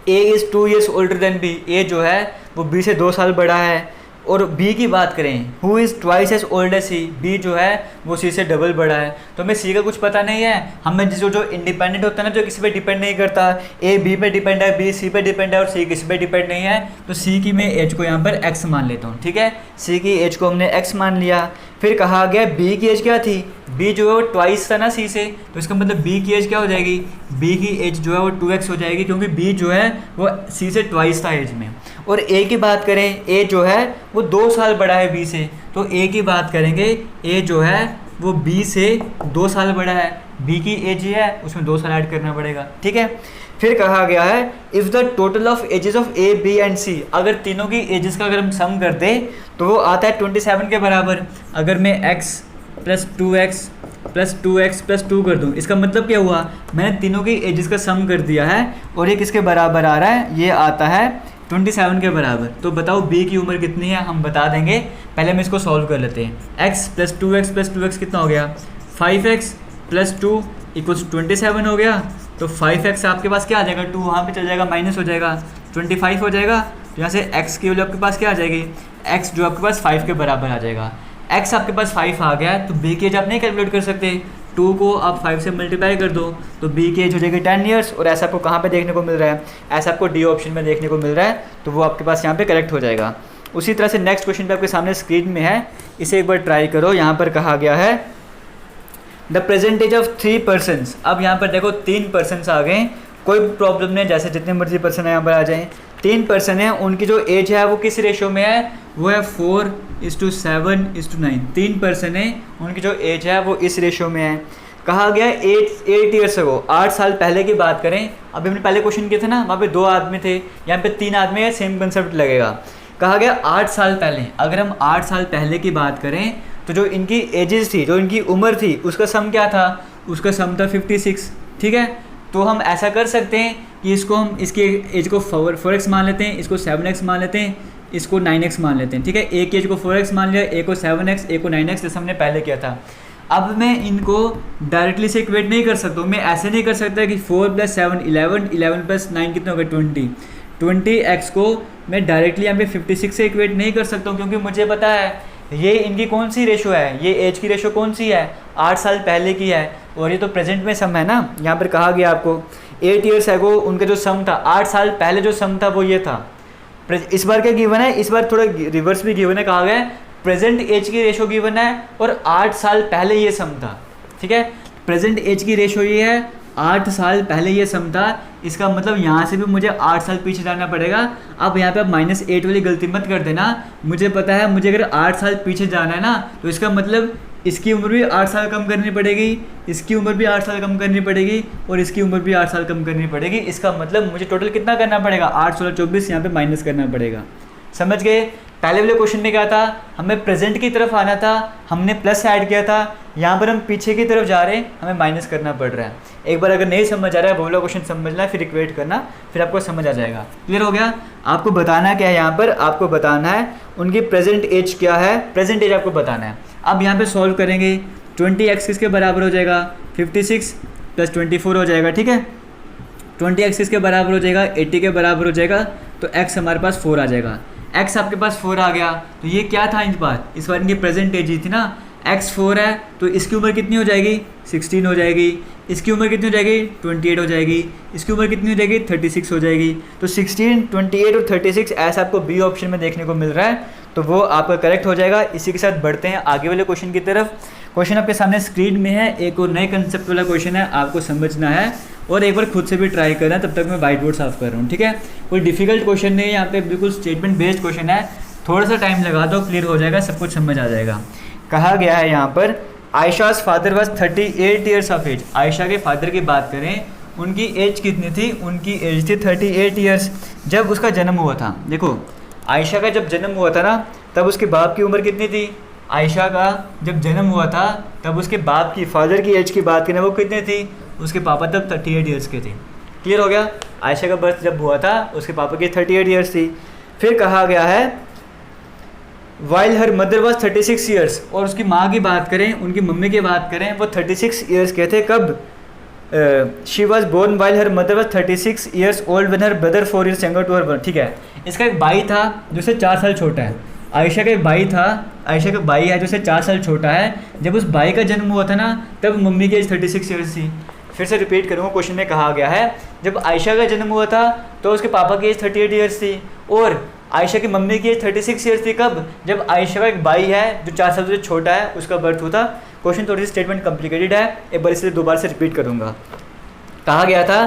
A is 2 years older than B. A जो है वो बी से 2 साल बड़ा है। और बी की बात करें, who is twice as old as C. B जो है वो सी से डबल बड़ा है। तो हमें सी का कुछ पता नहीं है। हमें जो इंडिपेंडेंट होता है ना, जो किसी पे डिपेंड नहीं करता, ए बी पे डिपेंड है, बी सी पे डिपेंड है और सी किसी पे डिपेंड नहीं है, तो सी की मैं एज को यहाँ पर एक्स मान लेता हूँ। ठीक है, सी की एज को हमने एक्स मान लिया। फिर कहा गया बी की एज क्या थी, बी जो है वो ट्वाइस था ना सी से, तो इसका मतलब बी की एज क्या हो जाएगी, बी की एज जो है वो 2x हो जाएगी, क्योंकि बी जो है वो सी से ट्वाइस था एज में। और ए की बात करें, ए जो है वो 2 साल बड़ा है बी से, तो ए की बात करेंगे, ए जो है वो बी से 2 साल बड़ा है। बी की एज है, उसमें 2 साल ऐड करना पड़ेगा। ठीक है, फिर कहा गया है if the total of ages of A B and C, अगर तीनों की एजेस का अगर हम सम कर दें तो वो आता है 27 के बराबर। अगर मैं x plus 2x plus 2x plus 2 कर दूँ, इसका मतलब क्या हुआ, मैंने तीनों की एजेस का सम कर दिया है और ये किसके बराबर आ रहा है, ये आता है 27 के बराबर। तो बताओ बी की उम्र कितनी है, हम बता देंगे। पहले हम इसको सॉल्व कर लेते हैं। x plus 2x plus 2x कितना हो गया, 5x प्लस 2 इक्वल्स 27 हो गया। तो 5x आपके पास क्या आ जाएगा, 2 वहाँ पे चल जाएगा, माइनस हो जाएगा, 25 हो जाएगा। तो यहाँ से x की वैल्यू आपके पास क्या आ जाएगी, x जो आपके पास 5 के बराबर आ जाएगा। x आपके पास 5 आ गया, तो b की एज आप नहीं कैलकुलेट कर सकते, 2 को आप 5 से मल्टीप्लाई कर दो तो b की एज हो जाएगी 10 ईयर्स। और ऐसा आपको कहाँ पे देखने को मिल रहा है, ऐसा आपको डी ऑप्शन में देखने को मिल रहा है, तो वो आपके पास यहाँ पे करेक्ट हो जाएगा। उसी तरह से नेक्स्ट क्वेश्चन पे आपके सामने स्क्रीन में है, इसे एक बार ट्राई करो। यहाँ पर कहा गया है द प्रेजेंटेज ऑफ 3 पर्सनस। अब यहाँ पर देखो 3 पर्सनस आ गए, कोई प्रॉब्लम नहीं, जैसे जितने मर्जी पर्सन है यहाँ पर आ जाएं। 3 पर्सन है, उनकी जो एज है वो किस रेशो में है, वो है 4:7:9। 3 पर्सन है, उनकी जो एज है वो इस रेशो में है। कहा गया 8 ईयर्स अगो, 8 साल पहले की बात करें। अभी हमने पहले क्वेश्चन किए थे ना, वहाँ पे 2 आदमी थे, यहाँ पे 3 आदमी है, सेम कंसेप्ट लगेगा। कहा गया 8 साल पहले, अगर हम 8 साल पहले की बात करें तो जो इनकी एजेस थी, जो इनकी उम्र थी, उसका सम क्या था, उसका सम था 56। ठीक है, तो हम ऐसा कर सकते हैं कि इसको हम इसकी एज को 4x मान लेते हैं, इसको 7x मान लेते हैं, इसको 9x मान लेते हैं। ठीक है, एक एज को 4x मान लिया, एक को 7x, एक को 9x, जैसे हमने पहले किया था। अब मैं इनको डायरेक्टली से इक्वेट नहीं कर सकता हूँ, मैं ऐसे नहीं कर सकता कि 4 + 7 11, 11 + 9 कितना होगा 20। 20x को मैं डायरेक्टली यहाँ पे 56 से इक्वेट नहीं कर सकता हूँ, क्योंकि मुझे पता है ये इनकी कौन सी रेशो है, ये एज की रेशो कौन सी है, 8 साल पहले की है, और ये तो प्रेजेंट में सम है ना। यहाँ पर कहा गया आपको 8 ईयर्स एगो उनका जो सम था, 8 साल पहले जो सम था वो ये था। इस बार क्या गिवन है, इस बार थोड़ा रिवर्स भी गिवन है। कहा गया प्रेजेंट एज की रेशो गिवन है और 8 साल पहले ये सम था। ठीक है, प्रेजेंट एज की रेशो ये है, 8 साल पहले ये सम था। इसका मतलब यहाँ से भी मुझे 8 साल पीछे जाना पड़ेगा। अब यहाँ पे आप -8 वाली गलती मत कर देना, मुझे पता है मुझे अगर 8 साल पीछे जाना है ना, तो इसका मतलब इसकी उम्र भी 8 साल कम करनी पड़ेगी, इसकी उम्र भी 8 साल कम करनी पड़ेगी, और इसकी उम्र भी 8 साल कम करनी पड़ेगी। इसका मतलब मुझे टोटल कितना करना पड़ेगा, 8 16 24 यहाँ पे माइनस करना पड़ेगा। समझ गए? पहले वाले क्वेश्चन में क्या था, हमें प्रेजेंट की तरफ आना था, हमने प्लस ऐड किया था। यहाँ पर हम पीछे की तरफ जा रहे हैं, हमें माइनस करना पड़ रहा है। एक बार अगर नहीं समझ आ रहा है, वो वाला क्वेश्चन समझना है, फिर इक्वेट करना, फिर आपको समझ आ जाएगा। क्लियर हो गया? आपको बताना क्या है, यहाँ पर आपको बताना है उनकी प्रेजेंट एज क्या है, प्रेजेंट एज आपको बताना है। अब यहाँ पे सॉल्व करेंगे, 20x किसके बराबर हो जाएगा, 56 + 24 हो जाएगा। ठीक है, 20x किसके बराबर हो जाएगा, 80 के बराबर हो जाएगा, तो x हमारे पास 4 आ जाएगा। x आपके पास 4 आ गया, तो ये क्या था इस बार इनकी प्रेजेंट एज ही थी ना, x 4 है, तो इसकी उम्र कितनी हो जाएगी, 16 हो जाएगी। इसकी उम्र कितनी हो जाएगी, 28 हो जाएगी। इसकी उम्र कितनी हो जाएगी, 36 हो जाएगी। तो 16, 28 और 36 ऐसा आपको बी ऑप्शन में देखने को मिल रहा है, तो वो आपका करेक्ट हो जाएगा। इसी के साथ बढ़ते हैं आगे वाले क्वेश्चन की तरफ। क्वेश्चन आपके सामने स्क्रीन में है, एक और नए कंसेप्ट वाला क्वेश्चन है, आपको समझना है और एक बार खुद से भी ट्राई करना है। तब तक मैं व्हाइट बोर्ड साफ कर रहा हूँ। ठीक है, कोई डिफिकल्ट क्वेश्चन नहीं है, यहाँ पे बिल्कुल स्टेटमेंट बेस्ड क्वेश्चन है। थोड़ा सा टाइम लगा दो, क्लियर हो जाएगा, सब कुछ समझ आ जाएगा। कहा गया है यहाँ पर Ayesha's father was 38 years of age. Ayesha के फादर की बात करें, उनकी एज कितनी थी? उनकी एज थी 38 ईयर्स जब उसका जन्म हुआ था। देखो आयशा का जब जन्म हुआ था ना, तब उसके बाप की उम्र कितनी थी? आयशा का जब जन्म हुआ था तब उसके बाप की, फादर की एज की बात करें, वो कितनी थी? उसके पापा तब 38 ईयर्स के थे। क्लियर हो गया? आयशा का बर्थ जब हुआ था उसके पापा की 38 ईयर्स थी। फिर कहा गया है while her mother was 36 years, और उसकी माँ की बात करें, उनकी मम्मी की बात करें, वो 36 ईयर्स के थे। कब? She was born while her mother was 36 years old when her brother 4 years younger to her birth. ठीक है, इसका एक भाई था जो से 4 साल छोटा है। आयशा का एक भाई था, आयशा का भाई है जो से 4 साल छोटा है। जब उस भाई का जन्म हुआ था ना, तब मम्मी की एज 36 ईयर्स थी। फिर से रिपीट करूँगा, क्वेश्चन में कहा गया है जब आयशा का जन्म हुआ था तो उसके पापा की एज 38 ईयर्स थी, और आयशा की मम्मी की एज 36 ईयर्स थी। कब? जब आयशा का एक भाई है जो 4 साल से छोटा है, उसका बर्थ हुआ था। क्वेश्चन थोड़ी सी स्टेटमेंट कॉम्प्लिकेटेड है, एक बार इसे दोबारा से रिपीट करूँगा। कहा गया था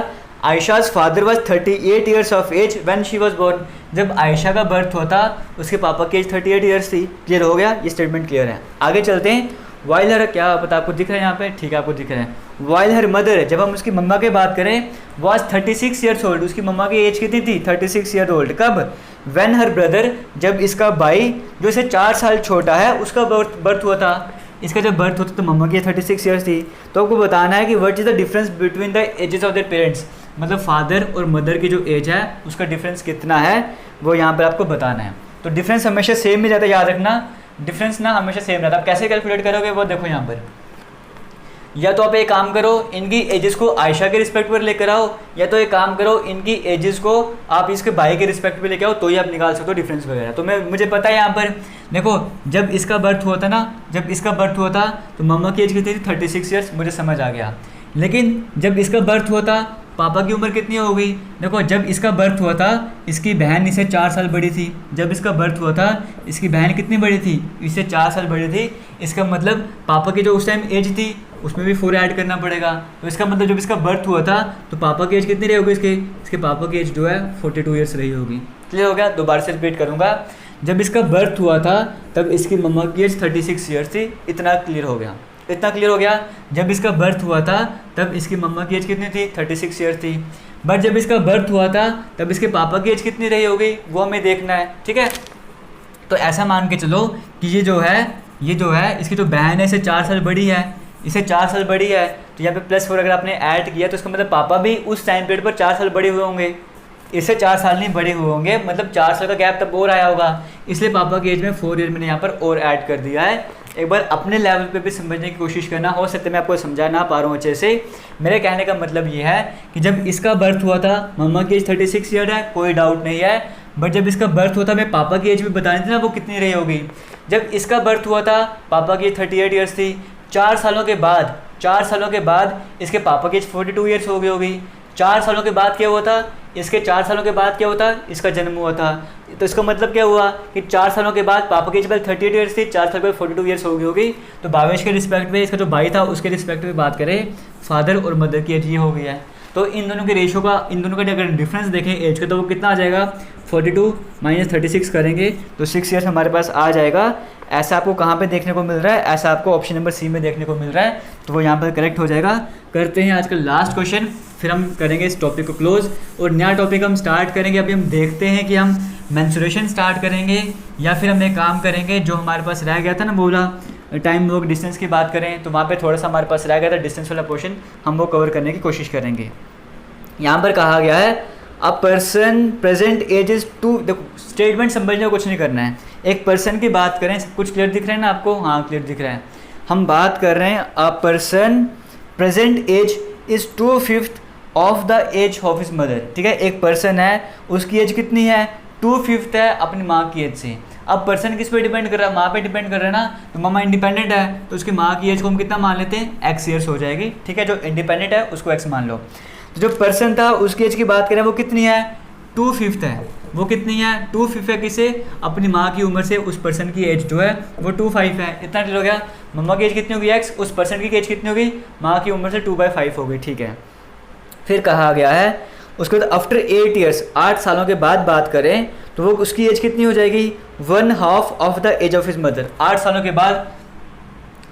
Ayesha's father was 38 years of age when she was born. जब आयशा का बर्थ हुआ था उसके पापा की एज 38 ईयर्स थी। क्लियर हो गया? ये स्टेटमेंट क्लियर है। आगे चलते हैं। वाइल हर, क्या पता आपको दिख रहा है यहाँ पे? ठीक है, आपको दिख रहा है। वाइल हर मदर, जब हम उसकी मम्मा की बात करें, वॉज 36 ईयर्स ओल्ड। उसकी मम्मा की एज कितनी थी? 36 ईयर ओल्ड। कब? व्हेन हर ब्रदर, जब इसका भाई जो इसे 4 साल छोटा है उसका बर्थ हुआ था। इसका जब बर्थ होता तो मम्मा की 36 ईयर्स थी। तो आपको बताना है कि what is the difference between the ages of their parents, मतलब फादर और मदर की जो एज है उसका डिफरेंस कितना है, वो यहाँ पर आपको बताना है। तो डिफरेंस हमेशा सेम नहीं रहता, याद रखना, डिफरेंस ना हमेशा सेम रहता। आप कैसे कैलकुलेट करोगे वो देखो यहाँ पर। या तो आप एक काम करो, इनकी एजेस को आयशा के रिस्पेक्ट पर लेकर आओ, या तो एक काम करो इनकी एजेस को आप इसके भाई के रिस्पेक्ट पे लेकर आओ, तो ही आप निकाल सकते हो डिफरेंस वगैरह। तो मुझे पता है यहाँ पर देखो, जब इसका बर्थ हुआ था ना, जब इसका बर्थ हुआ था तो मम्मा की एज कितनी थी? 36 ईयर्स, मुझे समझ आ गया। लेकिन जब इसका बर्थ हुआ था पापा की उम्र कितनी हो गई? देखो जब इसका बर्थ हुआ था इसकी बहन इससे 4 साल बड़ी थी। जब इसका बर्थ हुआ था इसकी बहन कितनी बड़ी थी? इससे 4 साल बड़ी थी। इसका मतलब पापा की जो उस टाइम एज थी उसमें भी 4 ऐड करना पड़ेगा। तो इसका मतलब जब इसका बर्थ हुआ था तो पापा की एज कितनी रही होगी? इसके पापा की एज जो है 42 ईयर्स रही होगी। क्लियर हो गया? दोबारा से रिपीट करूँगा। जब इसका बर्थ हुआ था तब इसकी मम्मा की एज 36 ईयर्स थी। इतना क्लियर हो गया? इतना क्लियर हो गया? जब इसका बर्थ हुआ था तब इसकी मम्मा की एज कितनी थी? 36 ईयर थी। बट जब इसका बर्थ हुआ था तब इसके पापा की एज कितनी रही होगी वो हमें देखना है। ठीक है, तो ऐसा मान के चलो कि ये जो है इसकी जो बहन है इसे 4 साल बड़ी है, इसे 4 साल बड़ी है। तो यहाँ पे +4 अगर आपने ऐड किया तो इसका मतलब पापा भी उस टाइम पीरियड पर 4 साल बड़े हुए होंगे, इससे 4 साल नहीं बड़े हुए होंगे, मतलब 4 साल का गैप तब और आया होगा। इसलिए पापा की एज में 4 ईयर मैंने यहाँ पर और ऐड कर दिया है। एक बार अपने लेवल पे भी समझने की कोशिश करना। हो सकता है मैं आपको समझा ना पा रहा हूँ अच्छे से। मेरे कहने का मतलब ये है कि जब इसका बर्थ हुआ था मम्मा की एज 36 ईयर है, कोई डाउट नहीं है। बट जब इसका बर्थ हुआ था, मैं पापा की एज भी बतानी थी ना, वो कितनी रही होगी। जब इसका बर्थ हुआ था पापा की 38 ईयर्स थी। 4 सालों के बाद इसके पापा की एज 42 ईयर्स हो गई होगी। 4 सालों के बाद क्या हुआ था? इसके 4 सालों के बाद क्या होता? इसका जन्म हुआ था। तो इसका मतलब क्या हुआ कि 4 सालों के बाद पापा की एज 38 ईयर्स थी, 4 साल के बाद 42 ईयर्स हो गई होगी। तो भावेश के रिस्पेक्ट में इसका जो भाई था उसके रिस्पेक्ट में बात करें, फादर और मदर की एज ये हो गई है। तो इन दोनों के रेशो का, इन दोनों का अगर डिफरेंस देखें एज का, तो वो कितना आ जाएगा? 42 - 36 करेंगे तो 6 ईयर्स हमारे पास आ जाएगा। ऐसा आपको कहाँ पे देखने को मिल रहा है? ऐसा आपको ऑप्शन नंबर सी में देखने को मिल रहा है, तो वो यहाँ पर करेक्ट हो जाएगा। करते हैं आज का लास्ट क्वेश्चन, फिर हम करेंगे इस टॉपिक को क्लोज और नया टॉपिक हम स्टार्ट करेंगे। अभी हम देखते हैं कि हम मेंस्ट्रुएशन स्टार्ट करेंगे या फिर हम एक काम करेंगे जो हमारे पास रह गया था ना, बोला टाइम वर्क डिस्टेंस की बात करें, तो वहाँ पे थोड़ा सा हमारे पास रह गया था डिस्टेंस वाला पोर्शन, हम वो कवर करने की कोशिश करेंगे। यहाँ पर कहा गया है a person present age is two, देखो स्टेटमेंट समझने को कुछ नहीं करना है। एक पर्सन की बात करें, कुछ क्लियर दिख रहा है ना आपको? हाँ क्लियर दिख रहा है। हम बात कर रहे हैं a person present age is 2/5 of the age of his mother. ठीक है, एक पर्सन है उसकी एज कितनी है? 2/5 है अपनी माँ की एज से। अब पर्सन किस पे डिपेंड कर रहा है? माँ पे डिपेंड कर रहा है ना। तो मामा इंडिपेंडेंट है तो उसकी माँ की एज को हम कितना मान लेते हैं? x ईयर्स हो जाएगी। ठीक है, जो इंडिपेंडेंट है उसको x मान लो। तो जो पर्सन था उसकी एज की बात करें वो कितनी है? 2/5 है। वो कितनी है? 2/5 है। किसे? अपनी माँ की उम्र से उस पर्सन की एज जो है वो 2/5 है। इतना क्लियर हो गया? मम्मा की एज कितनी होगी? x, उस पर्सन की एज कितनी होगी? माँ की उम्र से 2/5 होगी। ठीक है, फिर कहा गया है उसके बाद आफ्टर 8 ईयर्स, 8 सालों के बाद बात करें तो वो उसकी एज कितनी हो जाएगी? 1/2 of the age of his mother. 8 सालों के बाद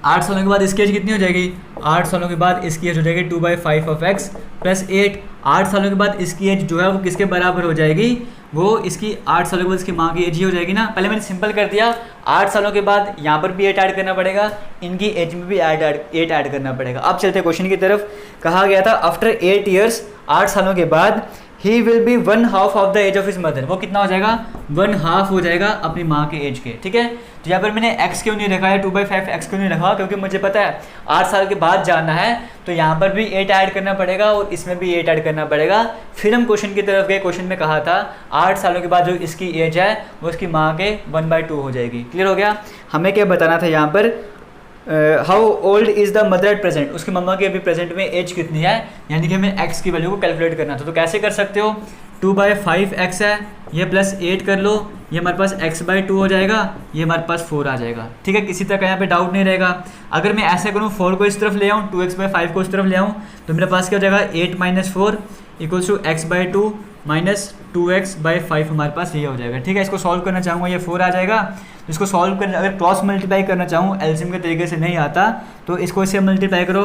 8 सालों के बाद इसकी एज कितनी हो जाएगी, 8 सालों के बाद इसकी एज हो जाएगी 2/5 ऑफ एक्स प्लस 8। 8 सालों के बाद इसकी एज जो है वो किसके बराबर हो जाएगी, वो इसकी 8 सालों के बाद इसकी माँ की एज ही हो जाएगी ना। पहले मैंने सिंपल कर दिया, 8 सालों के बाद यहाँ पर भी 8 ऐड करना पड़ेगा, इनकी एज में भी 8 ऐड करना पड़ेगा। अब चलते क्वेश्चन की तरफ। कहा गया था आफ्टर 8 ईयर्स, 8 सालों के बाद ही will be 1/2 of the age of his mother. वो कितना हो जाएगा, 1/2 हो जाएगा अपनी माँ के एज के, ठीक है। तो यहाँ पर मैंने x क्यों नहीं रखा है, 2/5 x क्यों नहीं रखा, क्योंकि मुझे पता है 8 साल के बाद जाना है, तो यहाँ पर भी 8 ऐड करना पड़ेगा और इसमें भी 8 ऐड करना पड़ेगा। फिर हम क्वेश्चन की तरफ गए। क्वेश्चन में कहा था 8 सालों के बाद जो इसकी एज है वो इसकी माँ के 1/2 हो जाएगी। क्लियर हो गया। हमें क्या बताना था यहाँ पर, how old is the mother at present, उसकी मम्मा की अभी प्रेजेंट में एज कितनी है, यानी कि हमें x की वैल्यू को कैलकुलेट करना था। तो कैसे कर सकते हो, 2/5 x है, ये प्लस 8 कर लो, ये हमारे पास x/2 हो जाएगा, ये हमारे पास 4 आ जाएगा, ठीक है। किसी तरह का यहाँ पे डाउट नहीं रहेगा। अगर मैं ऐसे करूँ 4 को इस तरफ ले आऊँ, 2x/5 को इस तरफ ले आऊँ, तो मेरे पास क्या हो जाएगा 8 - 4 = x/2 माइनस 2x/5 हमारे पास ये हो जाएगा, ठीक है। इसको सॉल्व करना चाहूँगा, ये 4 आ जाएगा। तो इसको सॉल्व करना, अगर क्रॉस मल्टीप्लाई करना चाहूँ एलसीएम के तरीके से नहीं आता, तो इसको इससे मल्टीप्लाई करो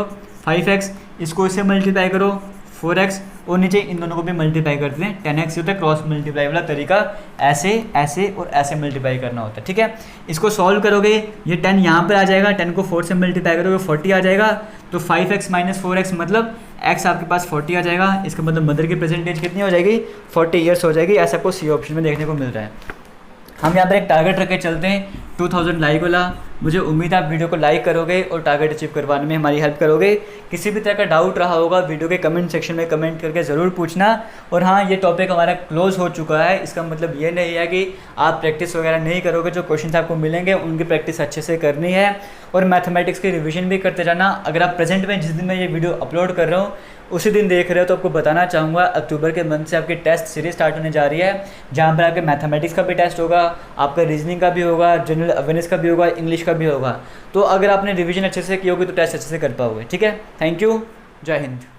5x, इसको इससे मल्टीप्लाई करो 4x, और नीचे इन दोनों को भी मल्टीप्लाई करते हैं 10x। होता है क्रॉस मल्टीप्लाई वाला तरीका, ऐसे ऐसे और ऐसे मल्टीप्लाई करना होता है, ठीक है। इसको सॉल्व करोगे, ये 10 यहाँ पर आ जाएगा, 10 को 4 से मल्टीप्लाई करोगे 40 आ जाएगा। तो 5x - 4x मतलब x आपके पास 40 आ जाएगा। इसका मतलब मदर की प्रेजेंट एज कितनी हो जाएगी, 40 ईयर्स हो जाएगी। ऐसा आपको सी ऑप्शन में देखने को मिल रहा है। हम यहाँ पर एक टारगेट रख के चलते हैं 2000 लाइक वाला। मुझे उम्मीद है आप वीडियो को लाइक करोगे और टारगेट अचीव करवाने में हमारी हेल्प करोगे। किसी भी तरह का डाउट रहा होगा वीडियो के कमेंट सेक्शन में कमेंट करके ज़रूर पूछना। और हाँ, ये टॉपिक हमारा क्लोज हो चुका है, इसका मतलब ये नहीं है कि आप प्रैक्टिस वगैरह नहीं करोगे। जो क्वेश्चन आपको मिलेंगे उनकी प्रैक्टिस अच्छे से करनी है और मैथमेटिक्स की रिविजन भी करते जाना। अगर आप प्रेजेंट में जिस दिन मैं ये वीडियो अपलोड कर रहा हूँ उसी दिन देख रहे हो, तो आपको बताना चाहूँगा अक्टूबर के मंथ से आपकी टेस्ट सीरीज स्टार्ट होने जा रही है, जहाँ पर आपके मैथमेटिक्स का भी टेस्ट होगा, आपका रीजनिंग का भी होगा, जनरल अवेयरनेस का भी होगा, इंग्लिश का भी होगा। तो अगर आपने रिवीजन अच्छे से की होगी तो टेस्ट अच्छे से कर पाओगे, ठीक है। थैंक यू, जय हिंद।